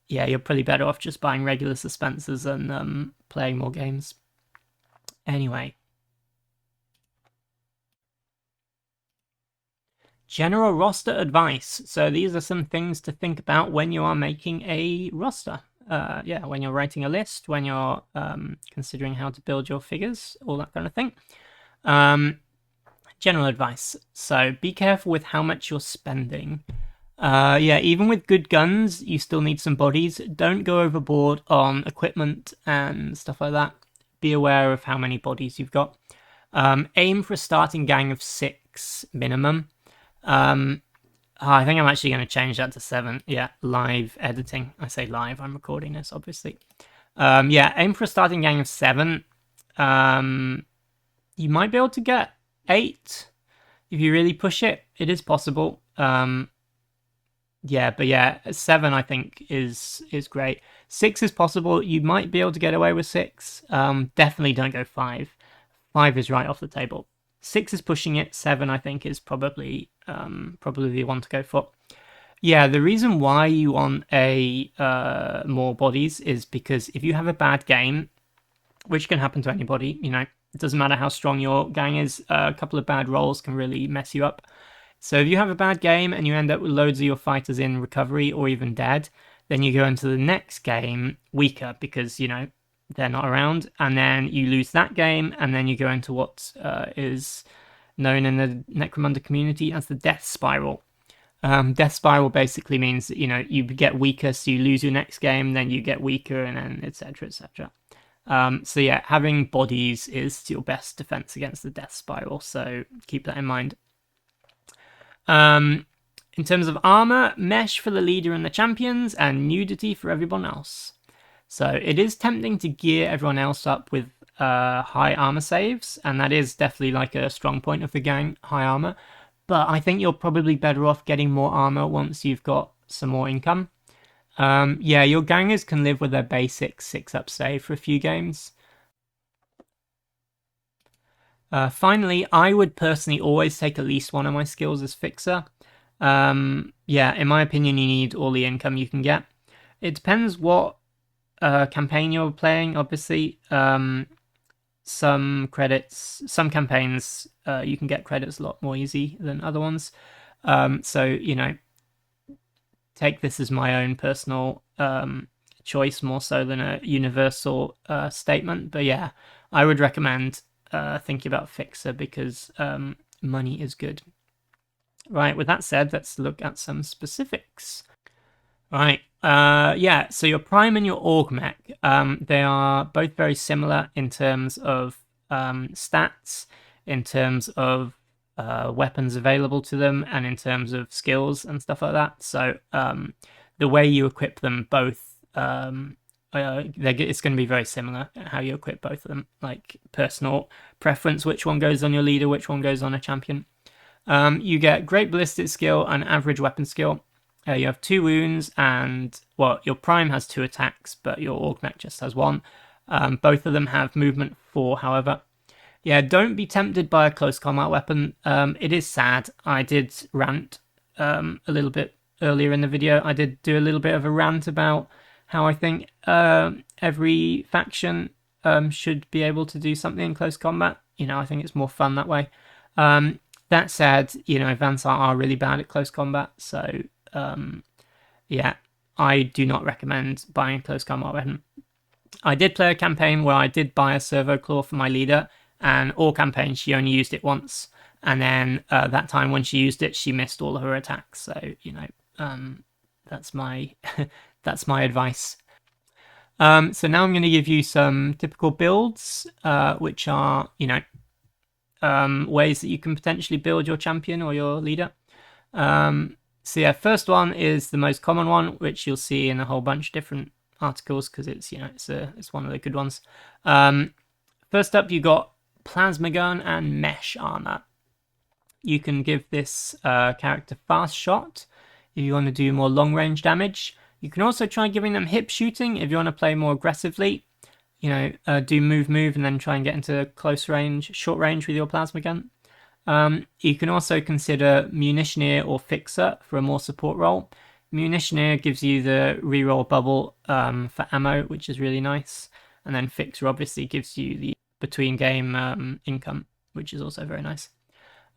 yeah, you're pretty better off just buying regular Suspensors and playing more games. Anyway. General roster advice. So these are some things to think about when you are making a roster. When you're writing a list, when you're considering how to build your figures, all that kind of thing. General advice. So be careful with how much you're spending. Even with good guns, you still need some bodies. Don't go overboard on equipment and stuff like that. Be aware of how many bodies you've got. Aim for a starting gang of 6 minimum. I think I'm actually going to change that to 7. Yeah, live editing. I say live, I'm recording this, obviously. Aim for a starting gang of 7. You might be able to get 8 if you really push it. It is possible. 7 I think is great. 6 is possible. You might be able to get away with 6. Definitely don't go 5. 5 is right off the table. 6 is pushing it. 7 I think is probably the one to go for. Yeah, the reason why you want more bodies is because if you have a bad game, which can happen to anybody, it doesn't matter how strong your gang is, a couple of bad rolls can really mess you up. So if you have a bad game and you end up with loads of your fighters in recovery or even dead, then you go into the next game weaker because, they're not around, and then you lose that game, and then you go into what is known in the Necromunda community as the death spiral. Death spiral basically means that, you get weaker, so you lose your next game, then you get weaker, and then etc. etc. Having bodies is your best defense against the death spiral, so keep that in mind. In terms of armor, mesh for the leader and the champions, and nudity for everyone else. So it is tempting to gear everyone else up with high armor saves, and that is definitely like a strong point of the gang, high armor. But I think you're probably better off getting more armor once you've got some more income. Your gangers can live with their basic 6-up save for a few games. Finally, I would personally always take at least one of my skills as fixer. In my opinion, you need all the income you can get. It depends what campaign you're playing, obviously. Some campaigns you can get credits a lot more easy than other ones. Take this as my own personal choice more so than a universal statement. But yeah, I would recommend thinking about fixer because money is good. Right, with that said, let's look at some specifics. Right, so your Prime and your Augmech, they are both very similar in terms of stats, in terms of weapons available to them, and in terms of skills and stuff like that. So the way you equip them both, it's going to be very similar how you equip both of them, like personal preference, which one goes on your leader, which one goes on a champion. You get great ballistic skill and average weapon skill. You have 2 wounds, and your Prime has 2 attacks, but your Augmech just has 1. Both of them have movement 4, however. Yeah, don't be tempted by a close combat weapon. It is sad. I did rant a little bit earlier in the video. I did do a little bit of a rant about how I think every faction should be able to do something in close combat. I think it's more fun that way. That said, Vansar are really bad at close combat, so I do not recommend buying a close combat weapon. I did play a campaign where I did buy a servo claw for my leader, and all campaigns she only used it once, and then that time when she used it, she missed all of her attacks. So that's my that's my advice. So now I'm going to give you some typical builds, which are, ways that you can potentially build your champion or your leader. So yeah, first one is the most common one, which you'll see in a whole bunch of different articles because it's it's one of the good ones. First up, you got plasma gun and mesh armor. You can give this character fast shot if you want to do more long range damage. You can also try giving them hip shooting if you want to play more aggressively. Do move and then try and get into close range, short range with your plasma gun. You can also consider Munitioneer or Fixer for a more support role. Munitioneer gives you the reroll bubble for ammo, which is really nice. And then Fixer obviously gives you the between game income, which is also very nice.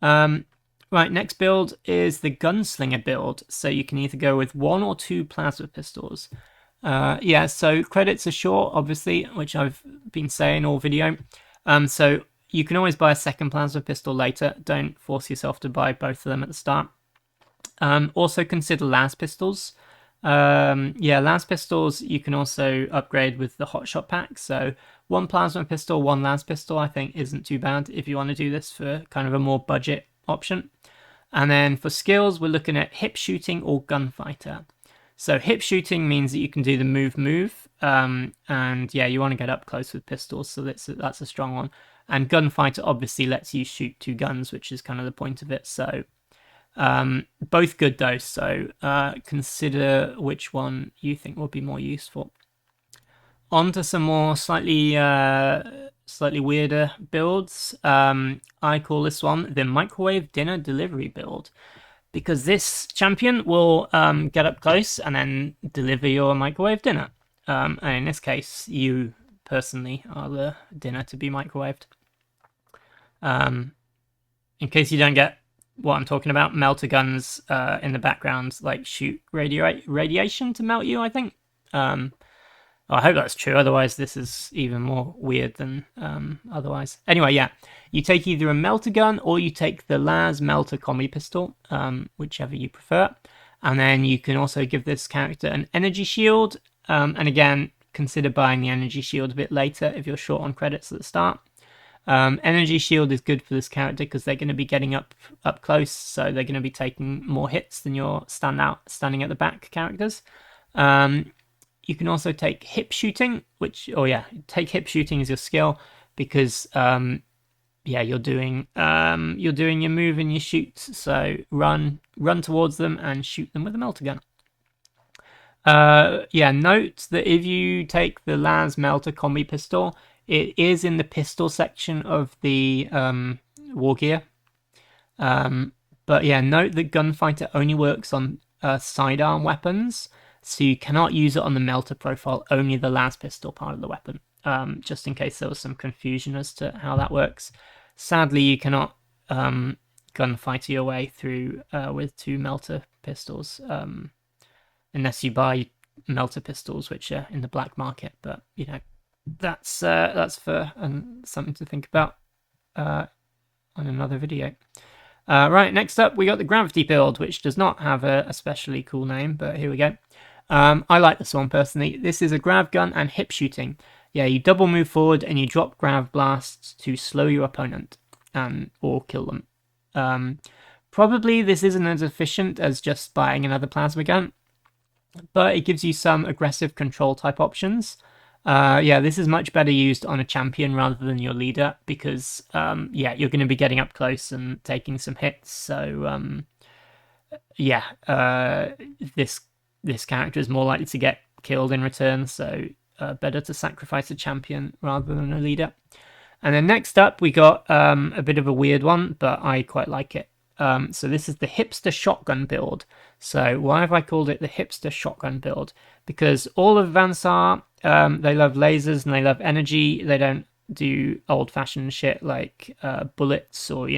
Right, next build is the Gunslinger build. So you can either go with 1 or 2 plasma pistols. Yeah, so credits are short, obviously, which I've been saying all video. So you can always buy a second plasma pistol later. Don't force yourself to buy both of them at the start. Also consider las pistols. Yeah, las pistols you can also upgrade with the hotshot pack. So 1 plasma pistol, 1 las pistol, I think isn't too bad if you want to do this for kind of a more budget option. And then for skills, we're looking at hip shooting or gunfighter. So hip shooting means that you can do the move, and yeah, you want to get up close with pistols, so that's a strong one. And gunfighter obviously lets you shoot 2 guns, which is kind of the point of it. So both good though. So consider which one you think will be more useful. On to some more slightly weirder builds. I call this one the microwave dinner delivery build, because this champion will get up close and then deliver your microwave dinner. And in this case, you personally are the dinner to be microwaved. In case you don't get what I'm talking about, melter guns in the background like shoot radiation to melt you, I think. I hope that's true, otherwise this is even more weird than otherwise. Anyway, yeah, you take either a melter gun or you take the las melter combi pistol, whichever you prefer. And then you can also give this character an energy shield, and again, consider buying the energy shield a bit later if you're short on credits at the start. Energy shield is good for this character because they're going to be getting up close, so they're going to be taking more hits than your standing at the back characters. You can also take hip shooting, take hip shooting as your skill because you're doing your move and your shoots. So run towards them and shoot them with a melter gun. Note that if you take the las melter combi pistol, it is in the pistol section of the Wargear. But yeah, note that gunfighter only works on sidearm weapons. So you cannot use it on the melter profile, only the las pistol part of the weapon, just in case there was some confusion as to how that works. Sadly, you cannot gunfighter your way through with 2 melter pistols, unless you buy melter pistols, which are in the black market. But, that's for something to think about on another video. Right, next up, we got the gravity build, which does not have a especially cool name, but here we go. I like this one personally. This is a grav gun and hip shooting. Yeah, you double move forward and you drop grav blasts to slow your opponent or kill them. Probably this isn't as efficient as just buying another plasma gun, but it gives you some aggressive control type options. This is much better used on a champion rather than your leader because you're going to be getting up close and taking some hits. So this character is more likely to get killed in return, so better to sacrifice a champion rather than a leader. And then next up, we got a bit of a weird one, but I quite like it. So this is the hipster shotgun build. So why have I called it the hipster shotgun build? Because all of Saar, they love lasers and they love energy. They don't do old-fashioned shit like bullets or,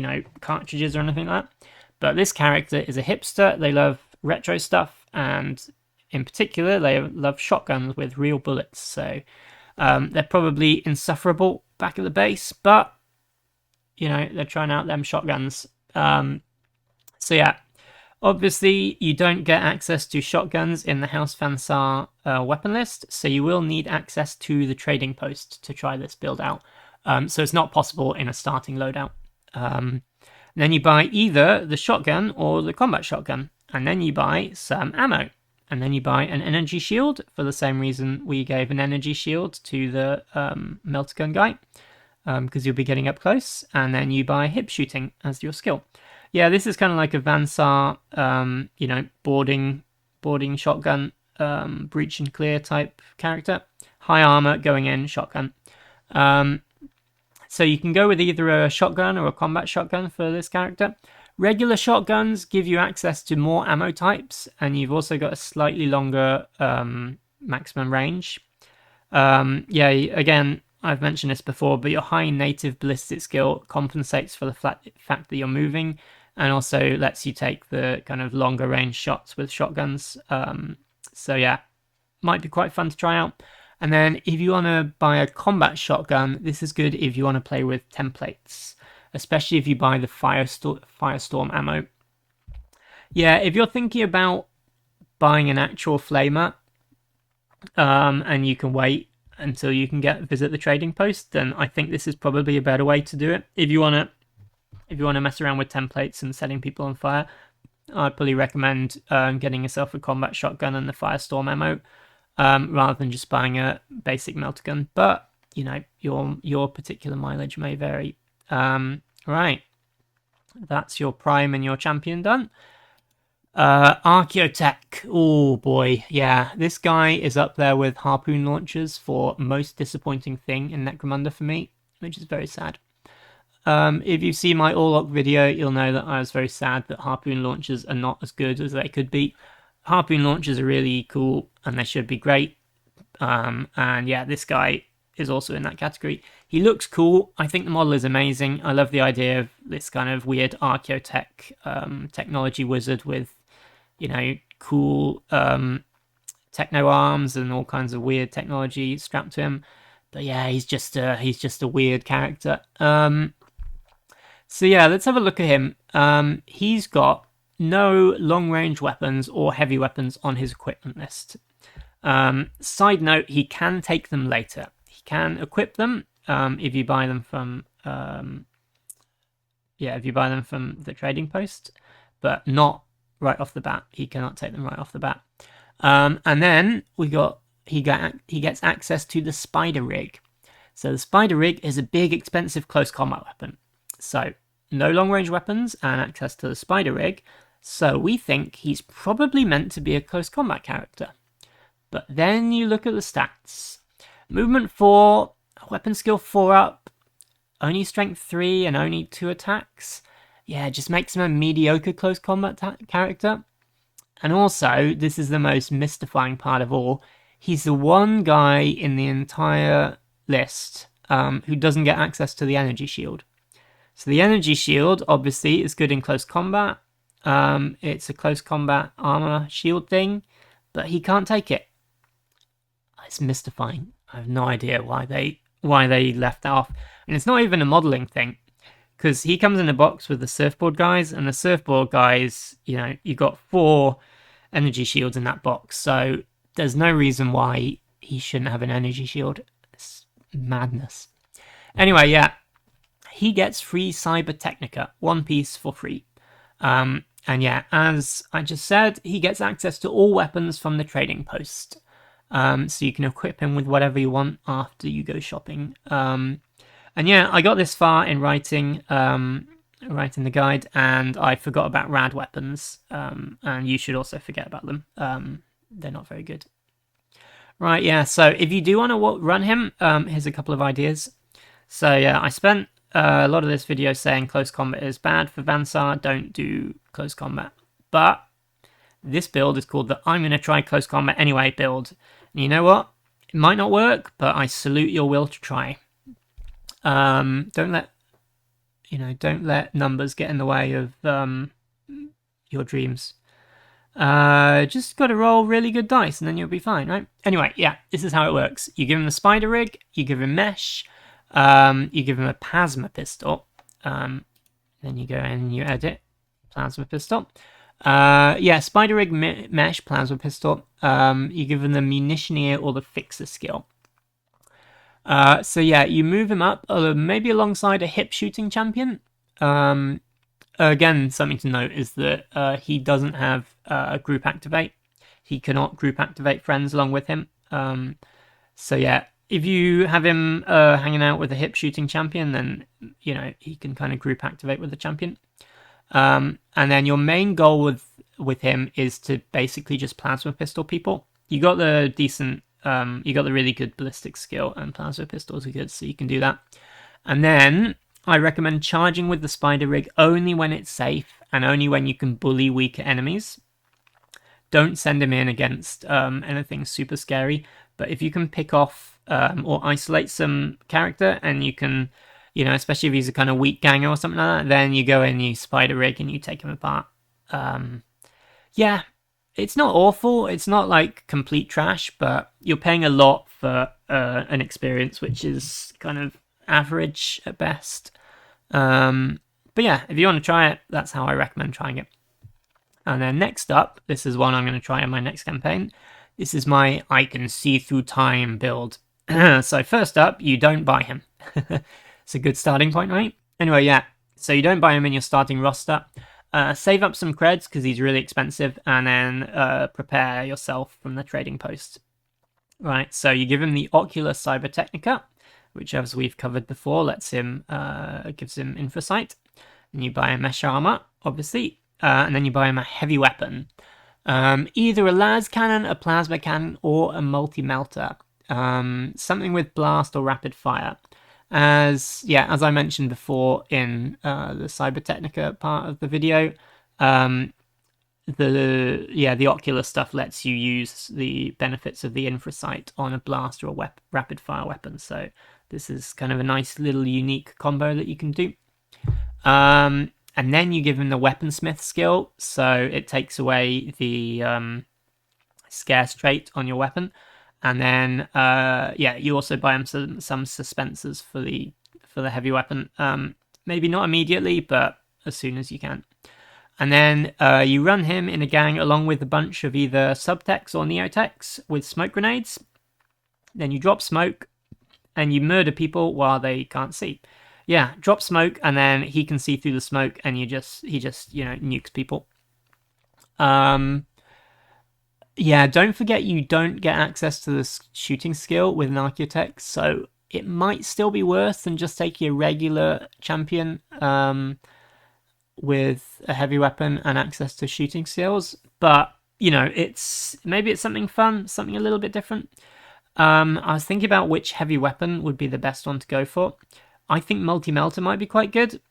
cartridges or anything like that. But this character is a hipster. They love retro stuff, and in particular, they love shotguns with real bullets. So they're probably insufferable back at the base, but, they're trying out them shotguns. Obviously, you don't get access to shotguns in the House Van Saar weapon list, so you will need access to the trading post to try this build out. So it's not possible in a starting loadout. Then you buy either the shotgun or the combat shotgun, and then you buy some ammo, and then you buy an energy shield for the same reason we gave an energy shield to the melter gun guy, because you'll be getting up close, and then you buy hip shooting as your skill. Yeah, this is kind of like a Van Saar, boarding shotgun, breach and clear type character. High armor, going in, shotgun. So you can go with either a shotgun or a combat shotgun for this character. Regular shotguns give you access to more ammo types, and you've also got a slightly longer maximum range. Again, I've mentioned this before, but your high native ballistic skill compensates for the fact that you're moving, and also lets you take the kind of longer range shots with shotguns. So yeah, might be quite fun to try out. And then if you want to buy a combat shotgun, this is good if you want to play with templates, especially if you buy the Firestorm ammo. Yeah, if you're thinking about buying an actual flamer, and you can wait until you can visit the trading post, then I think this is probably a better way to do it. If you want to mess around with templates and setting people on fire, I'd probably recommend getting yourself a combat shotgun and the Firestorm ammo, rather than just buying a basic melter gun. But your particular mileage may vary. Right, that's your prime and your champion done. Archeo Tech. Oh boy, yeah, this guy is up there with harpoon launchers for most disappointing thing in Necromunda for me, which is very sad. If you see my Orlock video, you'll know that I was very sad that harpoon launchers are not as good as they could be. Harpoon launchers are really cool and they should be great. And yeah, this guy is also in that category. He looks cool. I think the model is amazing. I love the idea of this kind of weird Archeo Tech technology wizard with, cool techno arms and all kinds of weird technology strapped to him. But yeah, he's just a weird character. So yeah, let's have a look at him. He's got no long-range weapons or heavy weapons on his equipment list. Side note, he can take them later. He can equip them if you buy them from the trading post, but not right off the bat. He cannot take them right off the bat. And then he gets access to the Spider Rig. So the Spider Rig is a big, expensive close combat weapon. So no long-range weapons and access to the Spider Rig. So we think he's probably meant to be a close combat character. But then you look at the stats. Movement 4, weapon skill 4 up, only strength 3 and only 2 attacks. Yeah, just makes him a mediocre close combat character. And also, this is the most mystifying part of all, he's the one guy in the entire list who doesn't get access to the energy shield. So the energy shield, obviously, is good in close combat. It's a close combat armor shield thing, but he can't take it. It's mystifying. I have no idea why they left that off. And it's not even a modeling thing, because he comes in a box with the surfboard guys, and the surfboard guys, you got 4 energy shields in that box, so there's no reason why he shouldn't have an energy shield. It's madness. Anyway, yeah, he gets free Cyberteknika, 1 piece for free. And yeah, as I just said, he gets access to all weapons from the trading post. So you can equip him with whatever you want after you go shopping. And yeah, I got this far in writing the guide, and I forgot about rad weapons. And you should also forget about them. They're not very good. Right, yeah, so if you do want to run him, here's a couple of ideas. So yeah, I spent a lot of this video saying close combat is bad for Van Saar, don't do close combat. But this build is called the I'm going to try close combat anyway build. And you know what? It might not work, but I salute your will to try. Don't let numbers get in the way of your dreams. Just got to roll really good dice and then you'll be fine, right? Anyway, yeah, this is how it works. You give him the Spider Rig, you give him mesh, you give him a plasma pistol, then you go in and you edit plasma pistol. Yeah, Spider Rig Mesh Plasma Pistol. You give them the Munitioneer or the Fixer skill. So yeah, you move him up, maybe alongside a hip shooting champion. Again, something to note is that he doesn't have group activate. He cannot group activate friends along with him. So yeah, if you have him hanging out with a hip shooting champion, then he can kind of group activate with the champion. And then your main goal with him is to basically just plasma pistol people. You got the decent, you got the really good ballistic skill, and plasma pistols are good, so you can do that. And then I recommend charging with the Spider Rig only when it's safe and only when you can bully weaker enemies. Don't send him in against anything super scary, but if you can pick off or isolate some character and you can, especially if he's a kind of weak ganger or something like that, then you go in, you Spider Rig, and you take him apart. Yeah, it's not awful. It's not like complete trash, but you're paying a lot for an experience which is kind of average at best. But yeah, if you want to try it, that's how I recommend trying it. And then next up, this is one I'm going to try in my next campaign. This is my I can see through time build. So first up, you don't buy him. It's a good starting point, right? Anyway, yeah. So you don't buy him in your starting roster. Save up some creds because he's really expensive, and then prepare yourself from the trading post. Right, so you give him the Archeo Cyberteknika, which, as we've covered before, gives him infosight. And you buy a mesh armor, obviously, and then you buy him a heavy weapon. Either a las cannon, a plasma cannon, or a multi-melter. Something with blast or rapid fire. As I mentioned before in the Cyberteknika part of the video, the ocular stuff lets you use the benefits of the infrasight on a blast or a rapid fire weapon. So this is kind of a nice little unique combo that you can do. And then you give him the weaponsmith skill, so it takes away the scarce trait on your weapon. And then you also buy him some suspensors for the heavy weapon. Maybe not immediately, but as soon as you can. And then you run him in a gang along with a bunch of either subtechs or neotechs with smoke grenades. Then you drop smoke and you murder people while they can't see. Yeah, drop smoke and then he can see through the smoke, and he just nukes people. Yeah, don't forget you don't get access to the shooting skill with an architect, so it might still be worse than just taking a regular champion with a heavy weapon and access to shooting skills. But it's something fun, something a little bit different. I was thinking about which heavy weapon would be the best one to go for. I think multi-melter might be quite good,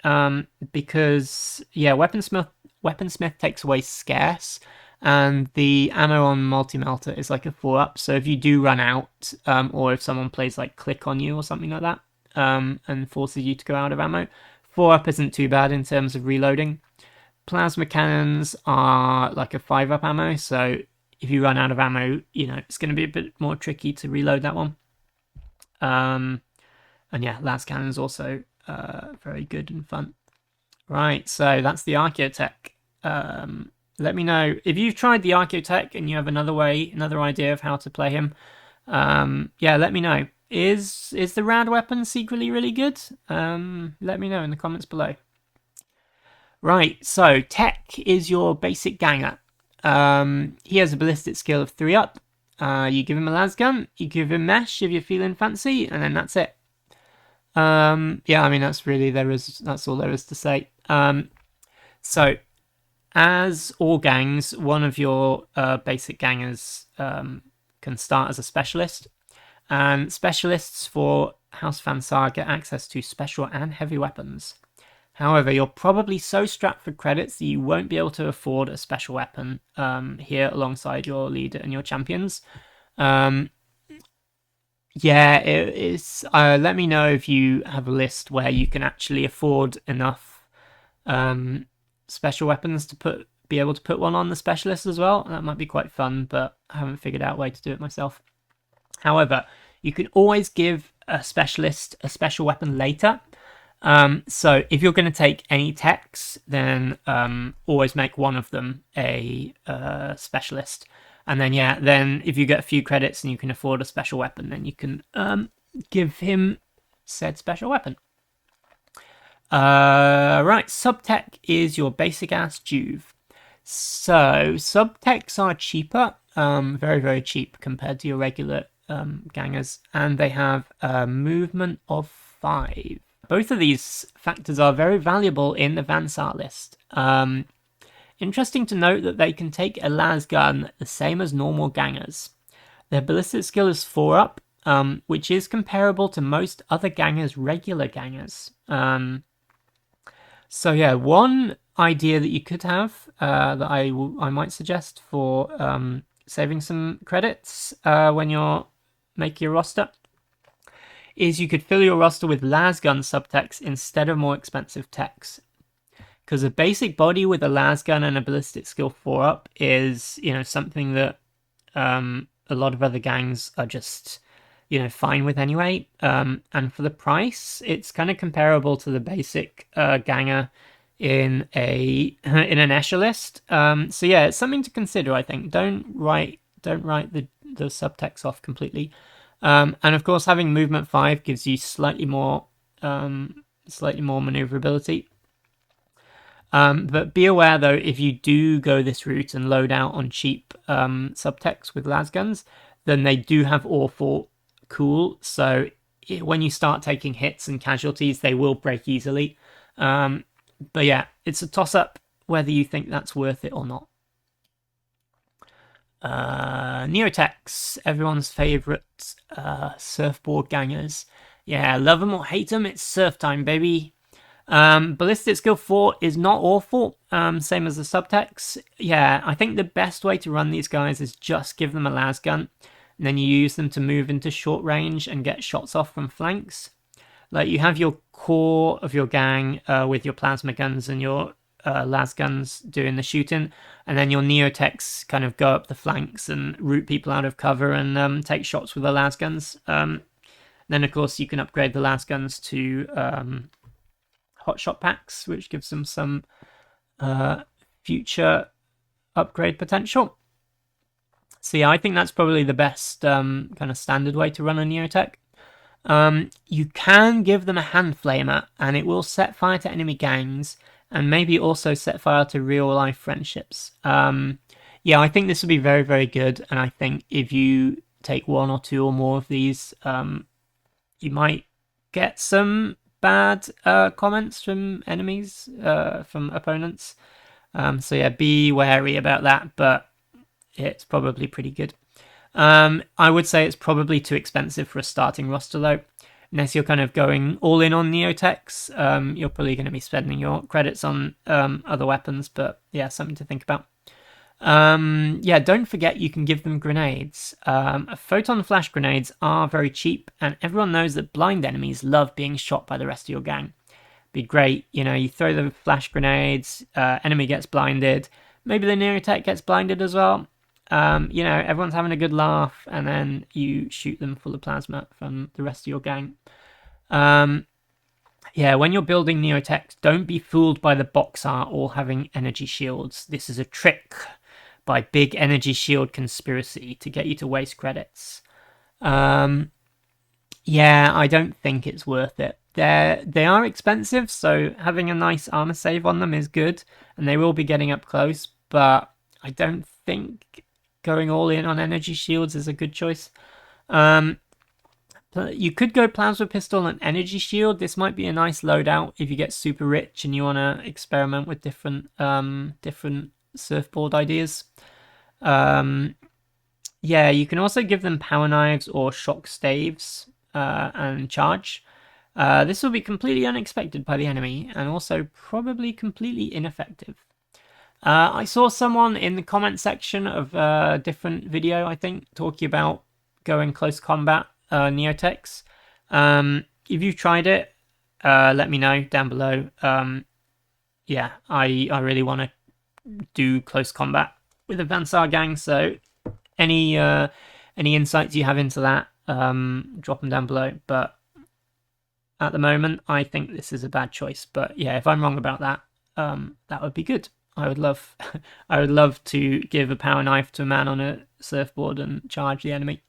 because weaponsmith takes away scarce, and the ammo on multi-melter is like a 4-up. So if you do run out, or if someone plays like click on you or something like that, and forces you to go out of ammo, 4-up isn't too bad in terms of reloading. Plasma cannons are like a 5-up ammo, so if you run out of ammo, it's going to be a bit more tricky to reload that one. And yeah, las cannon is also very good and fun. Right, so that's the Archeotech. Let me know if you've tried the Archeotech and you have another idea of how to play him. Yeah, let me know. Is the rad weapon secretly really good? Let me know in the comments below. Right, so Tech is your basic ganger. He has a ballistic skill of 3-up. You give him a las gun, you give him mesh if you're feeling fancy, and then that's it. Yeah, I mean that's all there is to say. So as all gangs, one of your basic gangers can start as a specialist, and specialists for House Fan Saar get access to special and heavy weapons. However, you're probably so strapped for credits that you won't be able to afford a special weapon here alongside your leader and your champions. Yeah, it is. Let me know if you have a list where you can actually afford enough special weapons to be able to put one on the specialist as well. That might be quite fun, but I haven't figured out a way to do it myself. However, you can always give a specialist a special weapon later. So if you're going to take any techs, then always make one of them a specialist. And then, yeah, then if you get a few credits and you can afford a special weapon, then you can give him said special weapon. Right, subtech is your basic ass Juve. So subtechs are cheaper, very, very cheap compared to your regular gangers, and they have a movement of 5. Both of these factors are very valuable in the Van Saar list. Interesting to note that they can take a las gun the same as normal gangers. Their ballistic skill is 4 up, which is comparable to most other gangers' regular gangers. So yeah, one idea that you could have that I might suggest for saving some credits when you're making your roster is you could fill your roster with las gun subtechs instead of more expensive techs. Because a basic body with a las gun and a ballistic skill 4 up is, something that a lot of other gangs are just, fine with anyway. And for the price, it's kind of comparable to the basic ganger in an Escher list. So yeah, it's something to consider. I think don't write the subtext off completely. And of course, having movement 5 gives you slightly more maneuverability. But be aware though, if you do go this route and load out on cheap subtext with las guns, then they do have awful cool. So when you start taking hits and casualties, they will break easily. But yeah, it's a toss-up whether you think that's worth it or not. Neotechs, everyone's favourite surfboard gangers. Yeah, love them or hate them, it's surf time, baby. Ballistic skill 4 is not awful, same as the subtext. Yeah, I think the best way to run these guys is just give them a las gun, and then you use them to move into short range and get shots off from flanks. Like, you have your core of your gang with your plasma guns and your las guns doing the shooting, and then your neotechs kind of go up the flanks and root people out of cover and take shots with the las guns. Then, of course, you can upgrade the las guns to hotshot packs, which gives them some future upgrade potential. So yeah, I think that's probably the best kind of standard way to run a neotech. You can give them a hand flamer, and it will set fire to enemy gangs, and maybe also set fire to real life friendships. Yeah, I think this will be very, very good, and I think if you take 1 or 2 or more of these, you might get some bad comments from enemies, from opponents. So yeah, be wary about that, but it's probably pretty good. I would say it's probably too expensive for a starting roster though. Unless you're kind of going all in on neotechs, you're probably going to be spending your credits on other weapons, but yeah, something to think about. Yeah, don't forget you can give them grenades. Photon flash grenades are very cheap, and everyone knows that blind enemies love being shot by the rest of your gang. Be great, you throw the flash grenades, enemy gets blinded, maybe the neotech gets blinded as well. Everyone's having a good laugh, and then you shoot them full of plasma from the rest of your gang. Yeah, when you're building neotechs, don't be fooled by the box art or having energy shields. This is a trick by Big Energy Shield Conspiracy to get you to waste credits. Yeah, I don't think it's worth it. They are expensive, so having a nice armor save on them is good, and they will be getting up close, but I don't think going all in on energy shields is a good choice. You could go plasma pistol and energy shield. This might be a nice loadout if you get super rich and you want to experiment with different surfboard ideas. Yeah, you can also give them power knives or shock staves and charge. This will be completely unexpected by the enemy and also probably completely ineffective. I saw someone in the comment section of a different video, I think, talking about going close combat neotechs. If you've tried it, let me know down below. Yeah, I really want to do close combat with the Van Saar gang, so any insights you have into that, drop them down below. But at the moment, I think this is a bad choice. But yeah, if I'm wrong about that, that would be good. I would love, I would love to give a power knife to a man on a surfboard and charge the enemy.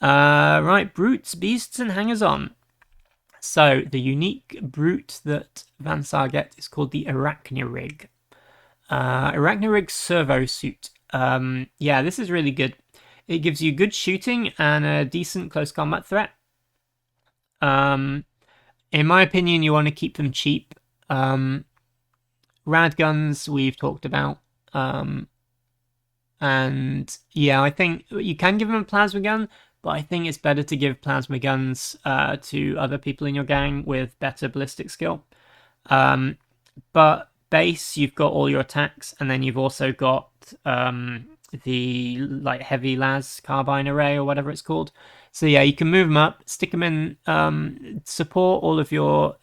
Right, brutes, beasts, and hangers-on. So the unique brute that Van Saar gets is called the Arachnerig. Arachnerig servo suit. Yeah, this is really good. It gives you good shooting and a decent close combat threat. In my opinion, you want to keep them cheap. Rad guns we've talked about. And yeah, I think you can give them a plasma gun, but I think it's better to give plasma guns to other people in your gang with better ballistic skill. But base, you've got all your attacks, and then you've also got the like heavy las carbine array or whatever it's called. So yeah, you can move them up, stick them in, support all of your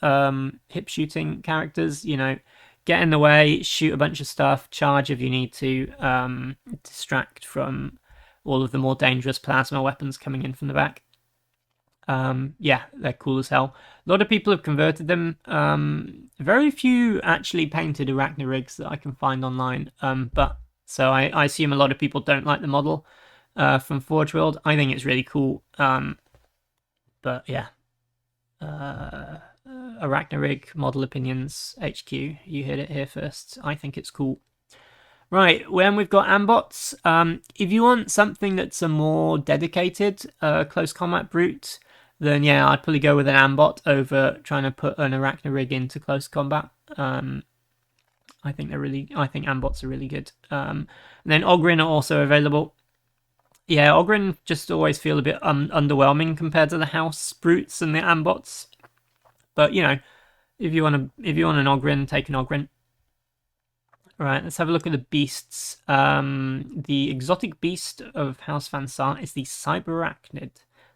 hip shooting characters. You know, get in the way, shoot a bunch of stuff, charge if you need to, distract from all of the more dangerous plasma weapons coming in from the back. Yeah, they're cool as hell. A lot of people have converted them. Very few actually painted Arachnorigs that I can find online. But so I assume a lot of people don't like the model from Forge World. I think it's really cool. But yeah. Arachnorig Model Opinions HQ. You heard it here first. I think it's cool. Right, when we've got ambots, if you want something that's a more dedicated close combat brute, then yeah, I'd probably go with an ambot over trying to put an Arachnorig into close combat. I think ambots are really good. And then Ogryn are also available. Yeah, Ogryn just always feel a bit underwhelming compared to the house brutes and the ambots. But you know, if you want an Ogryn, take an Ogryn. Right, let's have a look at the beasts. The exotic beast of House Van Saar is the cyberarachnid.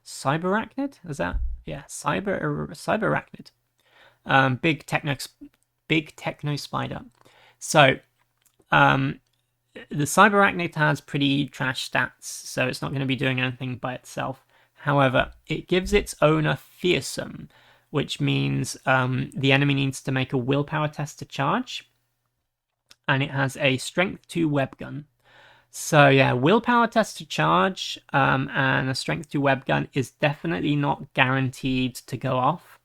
Cyberarachnid? Is that? Yeah, cyberarachnid. Big techno spider. So, the cyberarachnid has pretty trash stats, so it's not going to be doing anything by itself. However, it gives its owner fearsome, which means the enemy needs to make a willpower test to charge. And it has a strength 2 web gun. So yeah, willpower test to charge and a strength 2 web gun is definitely not guaranteed to go off.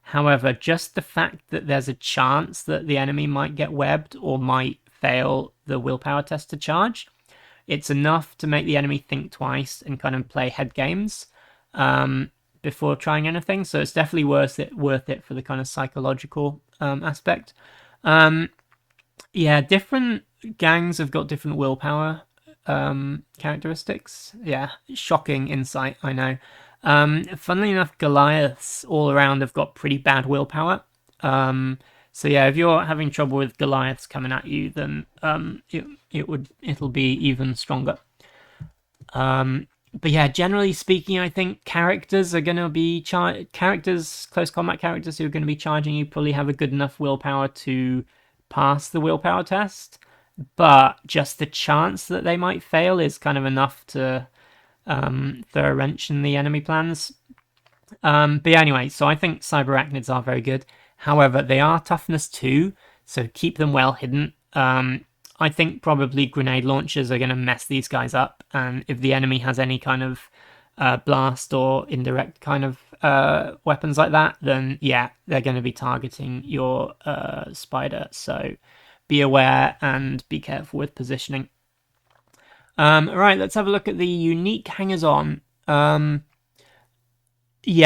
However, just the fact that there's a chance that the enemy might get webbed or might fail the willpower test to charge, it's enough to make the enemy think twice and kind of play head games before trying anything. So it's definitely worth it for the kind of psychological aspect. Yeah, different gangs have got different willpower characteristics. Yeah, shocking insight, I know. Funnily enough, Goliaths all around have got pretty bad willpower. So yeah, if you're having trouble with Goliaths coming at you, then it'll be even stronger. But yeah, generally speaking, I think characters are going to be close combat characters who are going to be charging you probably have a good enough willpower to pass the willpower test, but just the chance that they might fail is kind of enough to throw a wrench in the enemy plans. But yeah, anyway, so I think cyberarachnids are very good. However, they are toughness 2, so keep them well hidden. I think probably grenade launchers are going to mess these guys up, and if the enemy has any kind of blast or indirect kind of weapons like that, then yeah, they're going to be targeting your spider. So be aware and be careful with positioning. Right, let's have a look at the unique hangers-on. Yeah,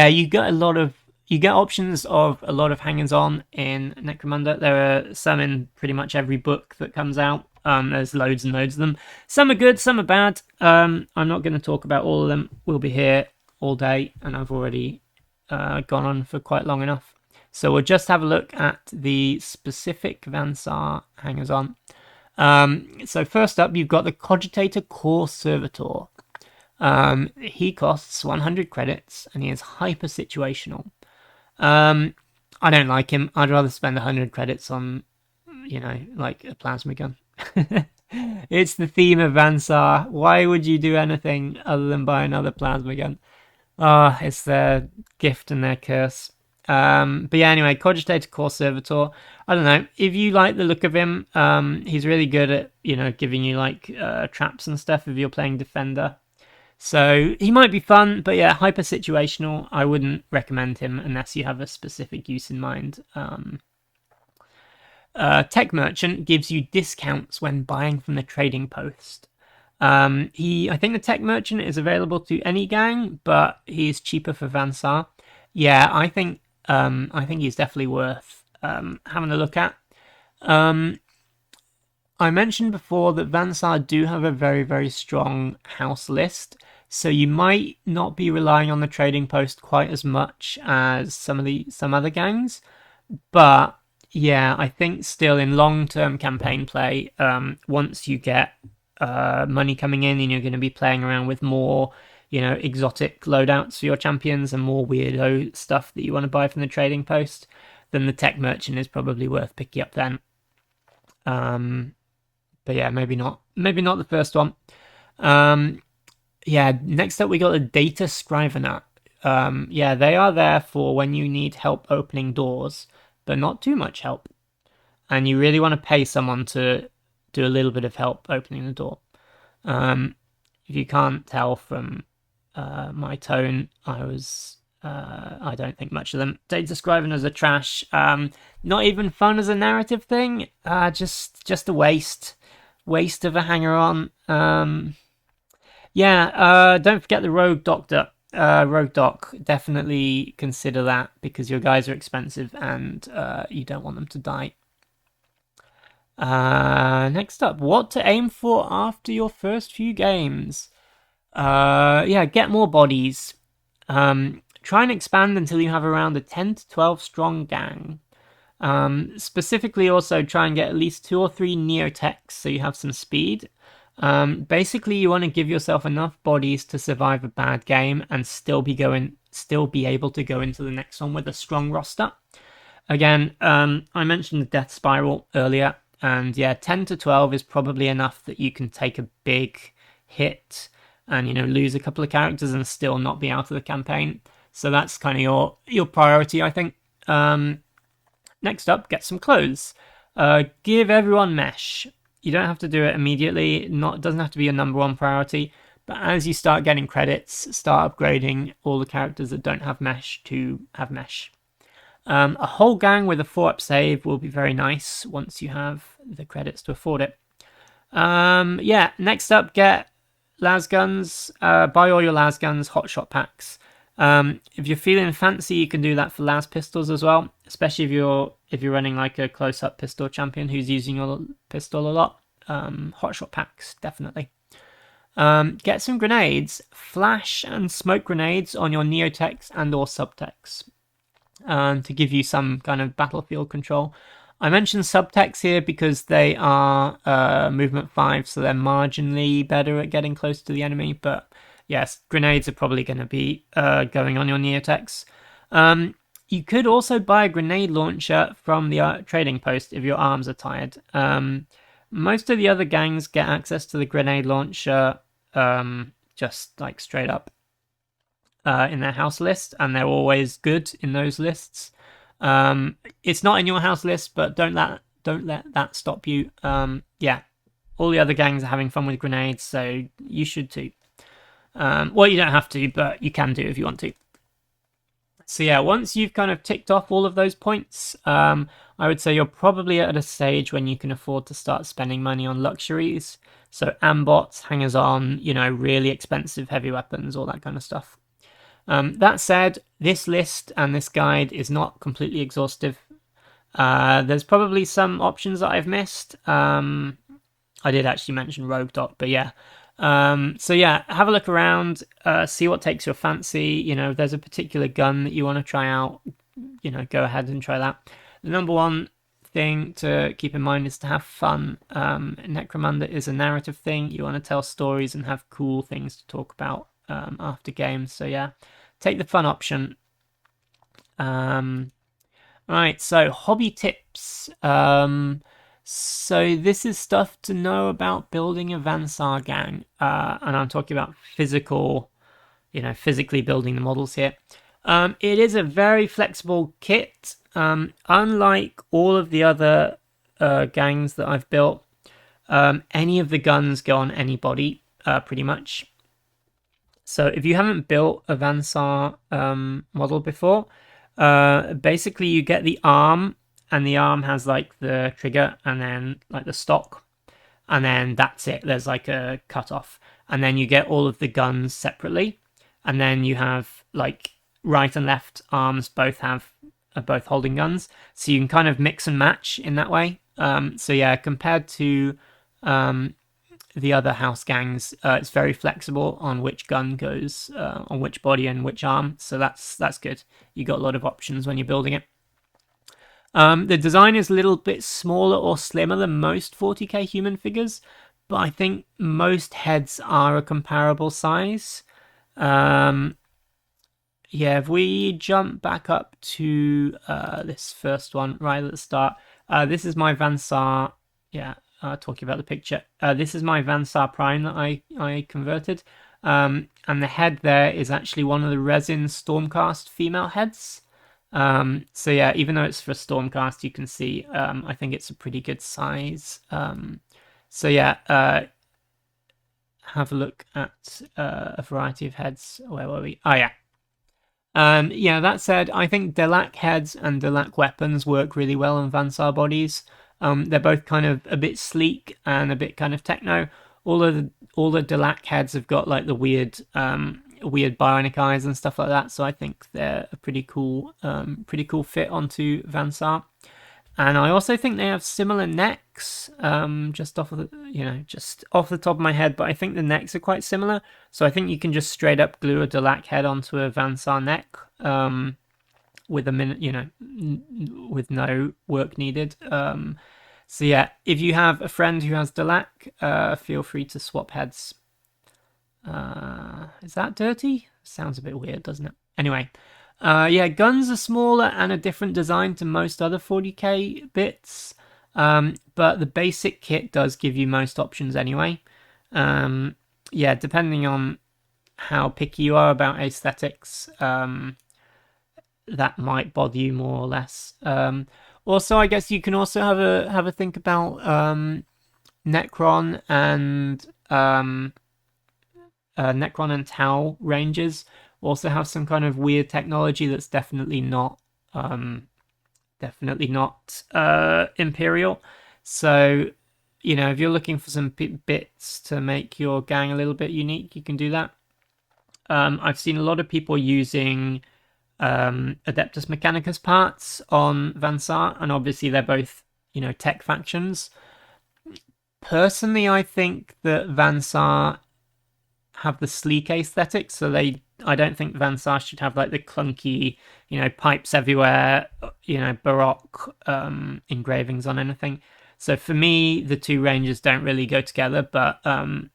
you get options of a lot of hangers-on in Necromunda. There are some in pretty much every book that comes out. There's loads and loads of them. Some are good, some are bad. I'm not going to talk about all of them. We'll be here all day, and I've already gone on for quite long enough. So we'll just have a look at the specific Van Saar hangers-on. So first up, you've got the Cogitator Core Servitor. He costs 100 credits, and he is hyper-situational. I don't like him. I'd rather spend 100 credits on, like a plasma gun. It's the theme of Van Saar. Why would you do anything other than buy another plasma gun? It's their gift and their curse. But yeah, anyway, Cogitator Core Servitor. I don't know if you like the look of him. He's really good at giving you like traps and stuff if you're playing defender. So he might be fun, but yeah, hyper situational. I wouldn't recommend him unless you have a specific use in mind. Tech Merchant gives you discounts when buying from the trading post. I think the Tech Merchant is available to any gang, but he's cheaper for Vansar. Yeah, I think he's definitely worth having a look at. I mentioned before that Vansar do have a very, very strong house list, so you might not be relying on the trading post quite as much as some other gangs. But yeah, I think still in long-term campaign play, once you get money coming in and you're going to be playing around with more, exotic loadouts for your champions and more weirdo stuff that you want to buy from the trading post, then the Tech Merchant is probably worth picking up then. But yeah, maybe not the first one. Yeah, next up we got the Data Scrivener. Yeah, they are there for when you need help opening doors, but not too much help. And you really want to pay someone to do a little bit of help opening the door. If you can't tell from my tone, I don't think much of them. Data Scriveners are trash. Not even fun as a narrative thing. Just a waste of a hanger-on. Yeah, don't forget the Rogue Doctor. Rogue Doc, definitely consider that because your guys are expensive and you don't want them to die. Next up, what to aim for after your first few games. Yeah, get more bodies. Try and expand until you have around a 10 to 12 strong gang. Specifically also try and get at least 2 or 3 neotechs so you have some speed. Basically you want to give yourself enough bodies to survive a bad game and still be able to go into the next one with a strong roster. Again, I mentioned the death spiral earlier, and yeah, 10 to 12 is probably enough that you can take a big hit and lose a couple of characters and still not be out of the campaign. So that's kind of your priority, I think. Next up, get some clothes. Give everyone mesh. You don't have to do it immediately. It doesn't have to be your number one priority. But as you start getting credits, start upgrading all the characters that don't have mesh to have mesh. A whole gang with a 4-up save will be very nice once you have the credits to afford it. Yeah, next up, get las guns. Buy all your las guns, hotshot packs. If you're feeling fancy, you can do that for las pistols as well, especially if you're running like a close-up pistol champion who's using your pistol a lot. Hotshot packs, definitely. Get some grenades. Flash and smoke grenades on your neotechs and or subtechs to give you some kind of battlefield control. I mentioned subtechs here because they are movement 5, so they're marginally better at getting close to the enemy, but yes, grenades are probably going to be going on your neotechs. You could also buy a grenade launcher from the trading post if your arms are tired. Most of the other gangs get access to the grenade launcher just like straight up in their house list, and they're always good in those lists. It's not in your house list, but don't let that stop you. Yeah, all the other gangs are having fun with grenades, so you should too. Well, you don't have to, but you can do if you want to. So yeah, once you've kind of ticked off all of those points, I would say you're probably at a stage when you can afford to start spending money on luxuries. So ambots, hangers-on, really expensive heavy weapons, all that kind of stuff. That said, this list and this guide is not completely exhaustive. There's probably some options that I've missed. I did actually mention Rogue Doc, but yeah. So yeah, have a look around, see what takes your fancy. If there's a particular gun that you want to try out, go ahead and try that. The number one thing to keep in mind is to have fun. Necromunda is a narrative thing. You want to tell stories and have cool things to talk about after games. So yeah, take the fun option. Right, so hobby tips. So this is stuff to know about building a Vansar gang, and I'm talking about physically building the models here. It is a very flexible kit. Unlike all of the other gangs that I've built, any of the guns go on any body, pretty much. So if you haven't built a Vansar model before, basically you get the arm, and the arm has like the trigger and then like the stock, and then that's it. There's like a cutoff, and then you get all of the guns separately, and then you have like right and left arms both are both holding guns, so you can kind of mix and match in that way. So yeah, compared to the other house gangs, it's very flexible on which gun goes on which body and which arm. So that's good. You got a lot of options when you're building it. The design is a little bit smaller or slimmer than most 40k human figures, but I think most heads are a comparable size. Yeah, if we jump back up to this first one right at the start, this is my Vansar. Yeah, talking about the picture. This is my Vansar Prime that I converted. And the head there is actually one of the resin Stormcast female heads. So yeah, even though it's for Stormcast, you can see I think it's a pretty good size. So yeah, have a look at a variety of heads. Where were we? Oh yeah. Yeah, that said, I think Delac heads and Delac weapons work really well on Vansar bodies. They're both kind of a bit sleek and a bit kind of techno. All the Delac heads have got like the weird bionic eyes and stuff like that. So I think they're a pretty cool fit onto Vansar. And I also think they have similar necks, just off of the top of my head. But I think the necks are quite similar, so I think you can just straight up glue a Delac head onto a Vansar neck, with with no work needed. So yeah, if you have a friend who has Delac, feel free to swap heads. Is that dirty? Sounds a bit weird, doesn't it? Anyway. Yeah, guns are smaller and a different design to most other 40k bits, but the basic kit does give you most options anyway. Yeah, depending on how picky you are about aesthetics, that might bother you more or less. Also, I guess you can also have a think about Necron and Tau ranges. Also have some kind of weird technology that's definitely not Imperial. So, if you're looking for some bits to make your gang a little bit unique, you can do that. I've seen a lot of people using Adeptus Mechanicus parts on Vansar, and obviously they're both, tech factions. Personally, I think that Vansar have the sleek aesthetic, so I don't think Vansar should have like the clunky, pipes everywhere, Baroque engravings on anything. So for me, the two ranges don't really go together. But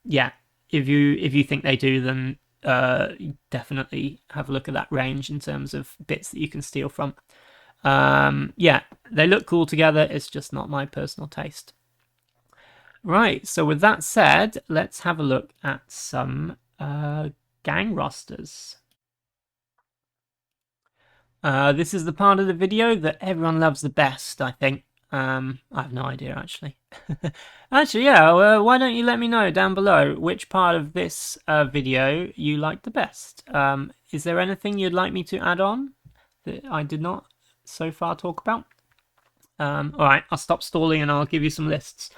yeah, if you think they do, then definitely have a look at that range in terms of bits that you can steal from. Yeah, they look cool together. It's just not my personal taste. Right, so with that said, let's have a look at some gang rosters. This is the part of the video that everyone loves the best, I think. I have no idea, actually. Actually, yeah, why don't you let me know down below which part of this video you like the best? Is there anything you'd like me to add on that I did not so far talk about? Alright, I'll stop stalling and I'll give you some lists.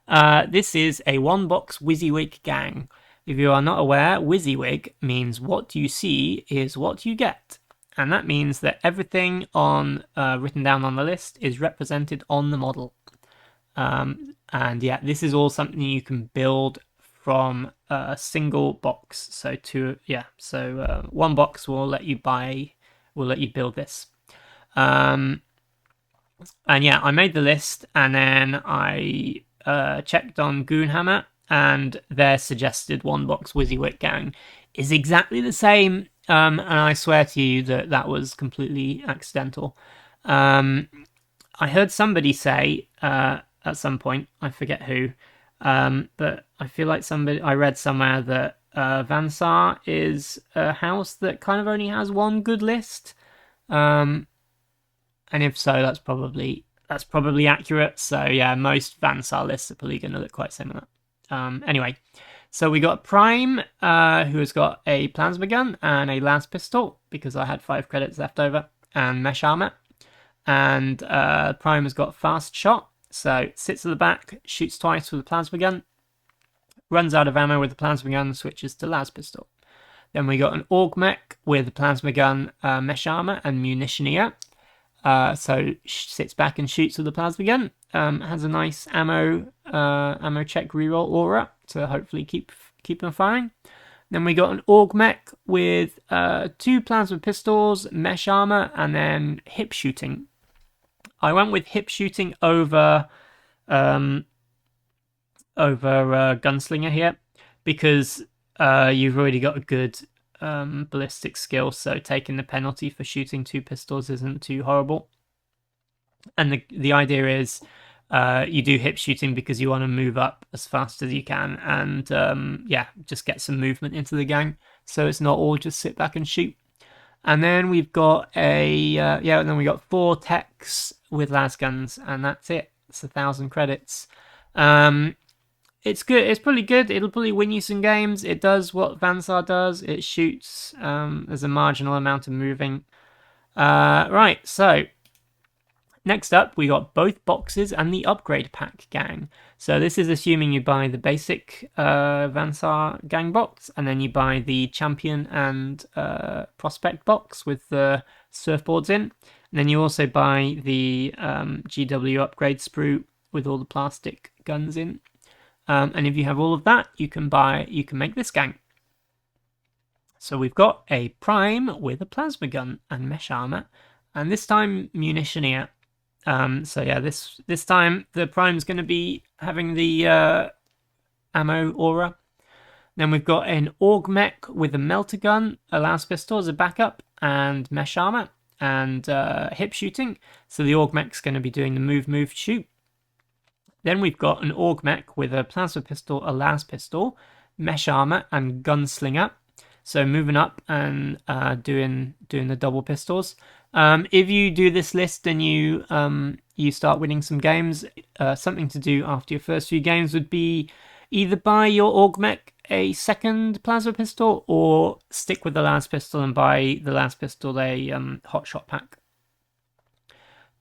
This is a one-box WYSIWYG gang. If you are not aware, WYSIWYG means what you see is what you get. And that means that everything written down on the list is represented on the model. And yeah, this is all something you can build from a single box. So one box will let you build this. And yeah, I made the list, and then I checked on Goonhammer, and their suggested one box WYSIWYG gang is exactly the same. And I swear to you that was completely accidental. I heard somebody say at some point, I forget who, but I feel like I read somewhere that Saar is a house that kind of only has one good list. And if so, that's probably accurate. So yeah, most Saar lists are probably going to look quite similar. Anyway, so we got Prime, who has got a plasma gun and a las pistol because I had 5 credits left over, and mesh armor. And Prime has got fast shot, so sits at the back, shoots twice with a plasma gun, runs out of ammo with the plasma gun, switches to las pistol. Then we got an Org Mech with a plasma gun, mesh armor, and munitioneer. So sits back and shoots with the plasma gun. Has a nice ammo check reroll aura to hopefully keep them firing. Then we got an Org Mech with 2 plasma pistols, mesh armor, and then hip shooting. I went with hip shooting over gunslinger here because you've already got a good ballistic skill, so taking the penalty for shooting 2 pistols isn't too horrible. And the idea is you do hip shooting because you want to move up as fast as you can, and just get some movement into the gang, so it's not all just sit back and shoot. And then we've got then we got 4 techs with las guns, and that's it. It's 1,000 credits. It's good. It's pretty good. It'll probably win you some games. It does what Saar does. It shoots. There's a marginal amount of moving. Right, so next up, we got both boxes and the upgrade pack gang. So this is assuming you buy the basic Saar gang box, and then you buy the champion and prospect box with the surfboards in. And then you also buy the GW upgrade sprue with all the plastic guns in. And if you have all of that, you can make this gang. So we've got a Prime with a plasma gun and mesh armor, and this time munitioneer. So yeah, this time the Prime's going to be having the ammo aura. Then we've got an Org Mech with a melter gun, a las pistol as a backup, and mesh armor and hip shooting. So the Org Mech's going to be doing the move shoot. Then we've got an Org Mech with a plasma pistol, a las pistol, mesh armor, and gunslinger. So moving up and doing the double pistols. If you do this list and you start winning some games, something to do after your first few games would be either buy your Org Mech a second plasma pistol, or stick with the las pistol and buy the las pistol a hot shot pack.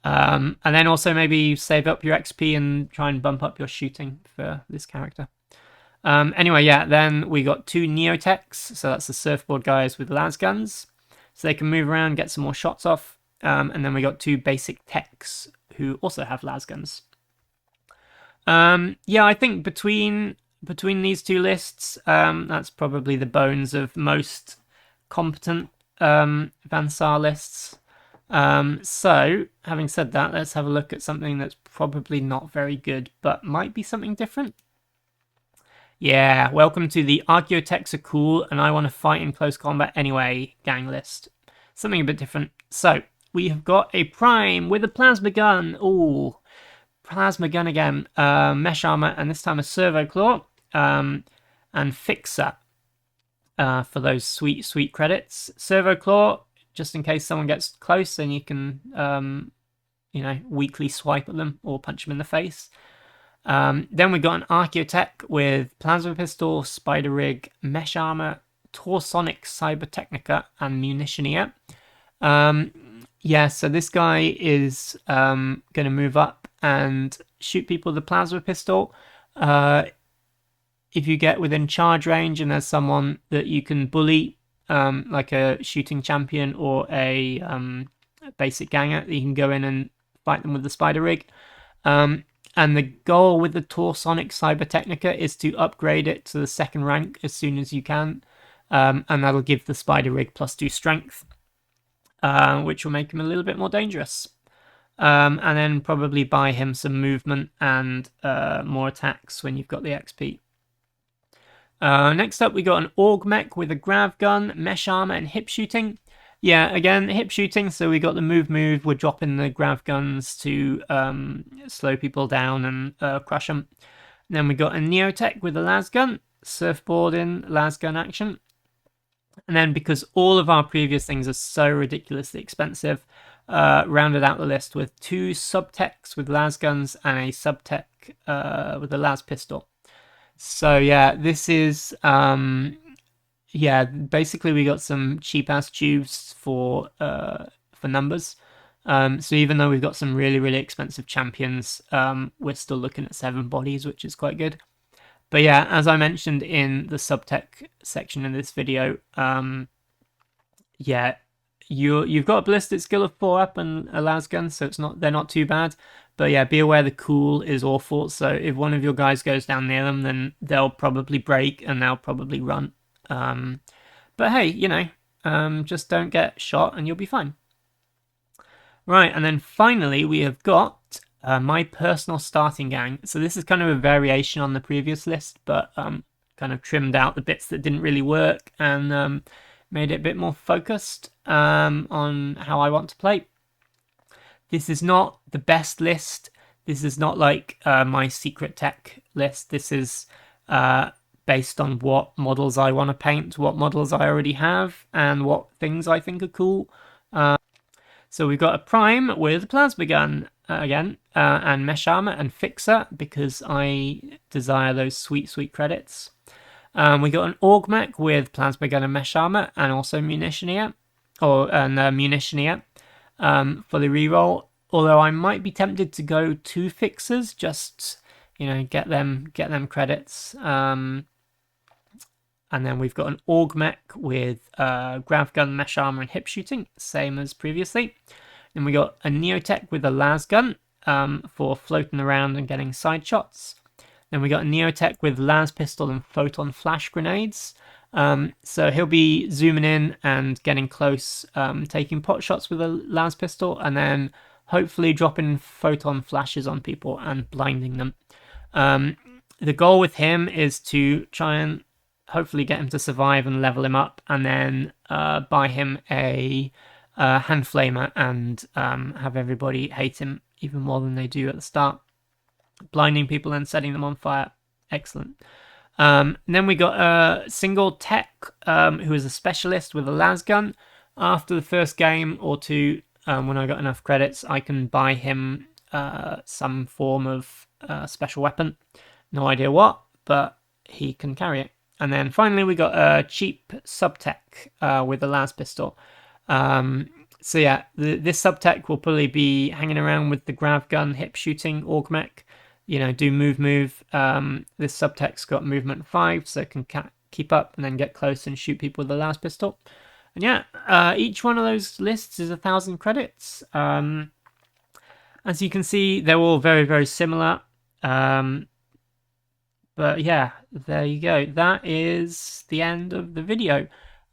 And then also maybe save up your XP and try and bump up your shooting for this character. Anyway, yeah, then we got 2 Neotechs, so that's the surfboard guys with las guns, so they can move around, get some more shots off. And then we got 2 basic techs who also have las guns. Yeah, I think between these 2 lists, that's probably the bones of most competent Saar lists. So, having said that, let's have a look at something that's probably not very good, but might be something different. Yeah, welcome to the Archeo techs are cool, and I want to fight in close combat anyway gang list. Something a bit different. So, we have got a Prime with a plasma gun. Ooh, plasma gun again. Mesh armor, and this time a servo claw. And fixer for those sweet credits. Servo claw, just in case someone gets close, then you can, weakly swipe at them or punch them in the face. Then we got an Archeo tech with plasma pistol, spider rig, mesh armor, Torsonic Cyberteknika, and munitioneer. So this guy is going to move up and shoot people with a plasma pistol. If you get within charge range and there's someone that you can bully, like a shooting champion or a basic ganger, you can go in and fight them with the spider rig. And the goal with the Torsonic Cyberteknika is to upgrade it to the 2nd rank as soon as you can. And that'll give the spider rig +2 strength, which will make him a little bit more dangerous. And then probably buy him some movement and more attacks when you've got the XP. Next up, we got an Org Mech with a grav gun, mesh armor, and hip shooting. Yeah, again, hip shooting, so we got the move. We're dropping the grav guns to slow people down and crush them. And then we got a Neotech with a las gun. surfboard in lasgun action. And then because all of our previous things are so ridiculously expensive, rounded out the list with 2 subtechs with lasguns and a subtech with a las pistol. So yeah, this is basically we got some cheap ass tubes for numbers. So even though we've got some really expensive champions, we're still looking at 7 bodies, which is quite good. But yeah, as I mentioned in the subtech section in this video, you've got a ballistic skill of 4 up and a lasgun, so they're not too bad. But yeah, be aware the cool is awful. So if one of your guys goes down near them, then they'll probably break and they'll probably run. But hey, just don't get shot and you'll be fine. Right, and then finally we have got my personal starting gang. So this is kind of a variation on the previous list, but kind of trimmed out the bits that didn't really work and made it a bit more focused on how I want to play. This is not the best list. This is not like my secret tech list. This is based on what models I want to paint, what models I already have, and what things I think are cool. So we've got a prime with a plasma gun again, and mesh armor and fixer because I desire those sweet credits. We got an augmech with plasma gun and mesh armor, and also munitioneer, munitioneer for the reroll. Although I might be tempted to go 2 fixers, just get them credits. And then we've got an augmech with grav gun, mesh armor, and hip shooting, same as previously. Then we got a neotech with a las gun for floating around and getting side shots. Then we got a neotech with las pistol and photon flash grenades. So he'll be zooming in and getting close, taking pot shots with a las pistol, and then hopefully dropping photon flashes on people and blinding them. The goal with him is to try and hopefully get him to survive and level him up, and then buy him a hand flamer and have everybody hate him even more than they do at the start. Blinding people and setting them on fire. Excellent. Then we got a single tech who is a specialist with a las gun. After the first game or 2, when I got enough credits, I can buy him some form of special weapon. No idea what, but he can carry it. And then finally we got a cheap subtech with a las pistol. So yeah, this subtech will probably be hanging around with the grav gun, hip shooting, augmech. Do move. This subtech's got movement 5, so it can keep up and then get close and shoot people with the las pistol. And yeah, each one of those lists is 1,000 credits. As you can see, they're all very similar. But yeah, there you go. That is the end of the video.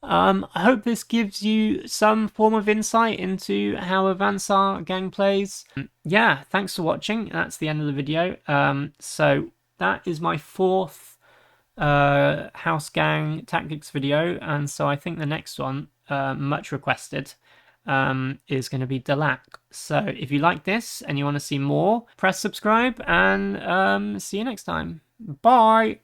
I hope this gives you some form of insight into how a Vansar gang plays. Yeah, thanks for watching. That's the end of the video. So that is my 4th house gang tactics video, and so I think the next one, much requested, is going to be Delac. So if you like this and you want to see more, press subscribe, and see you next time. Bye!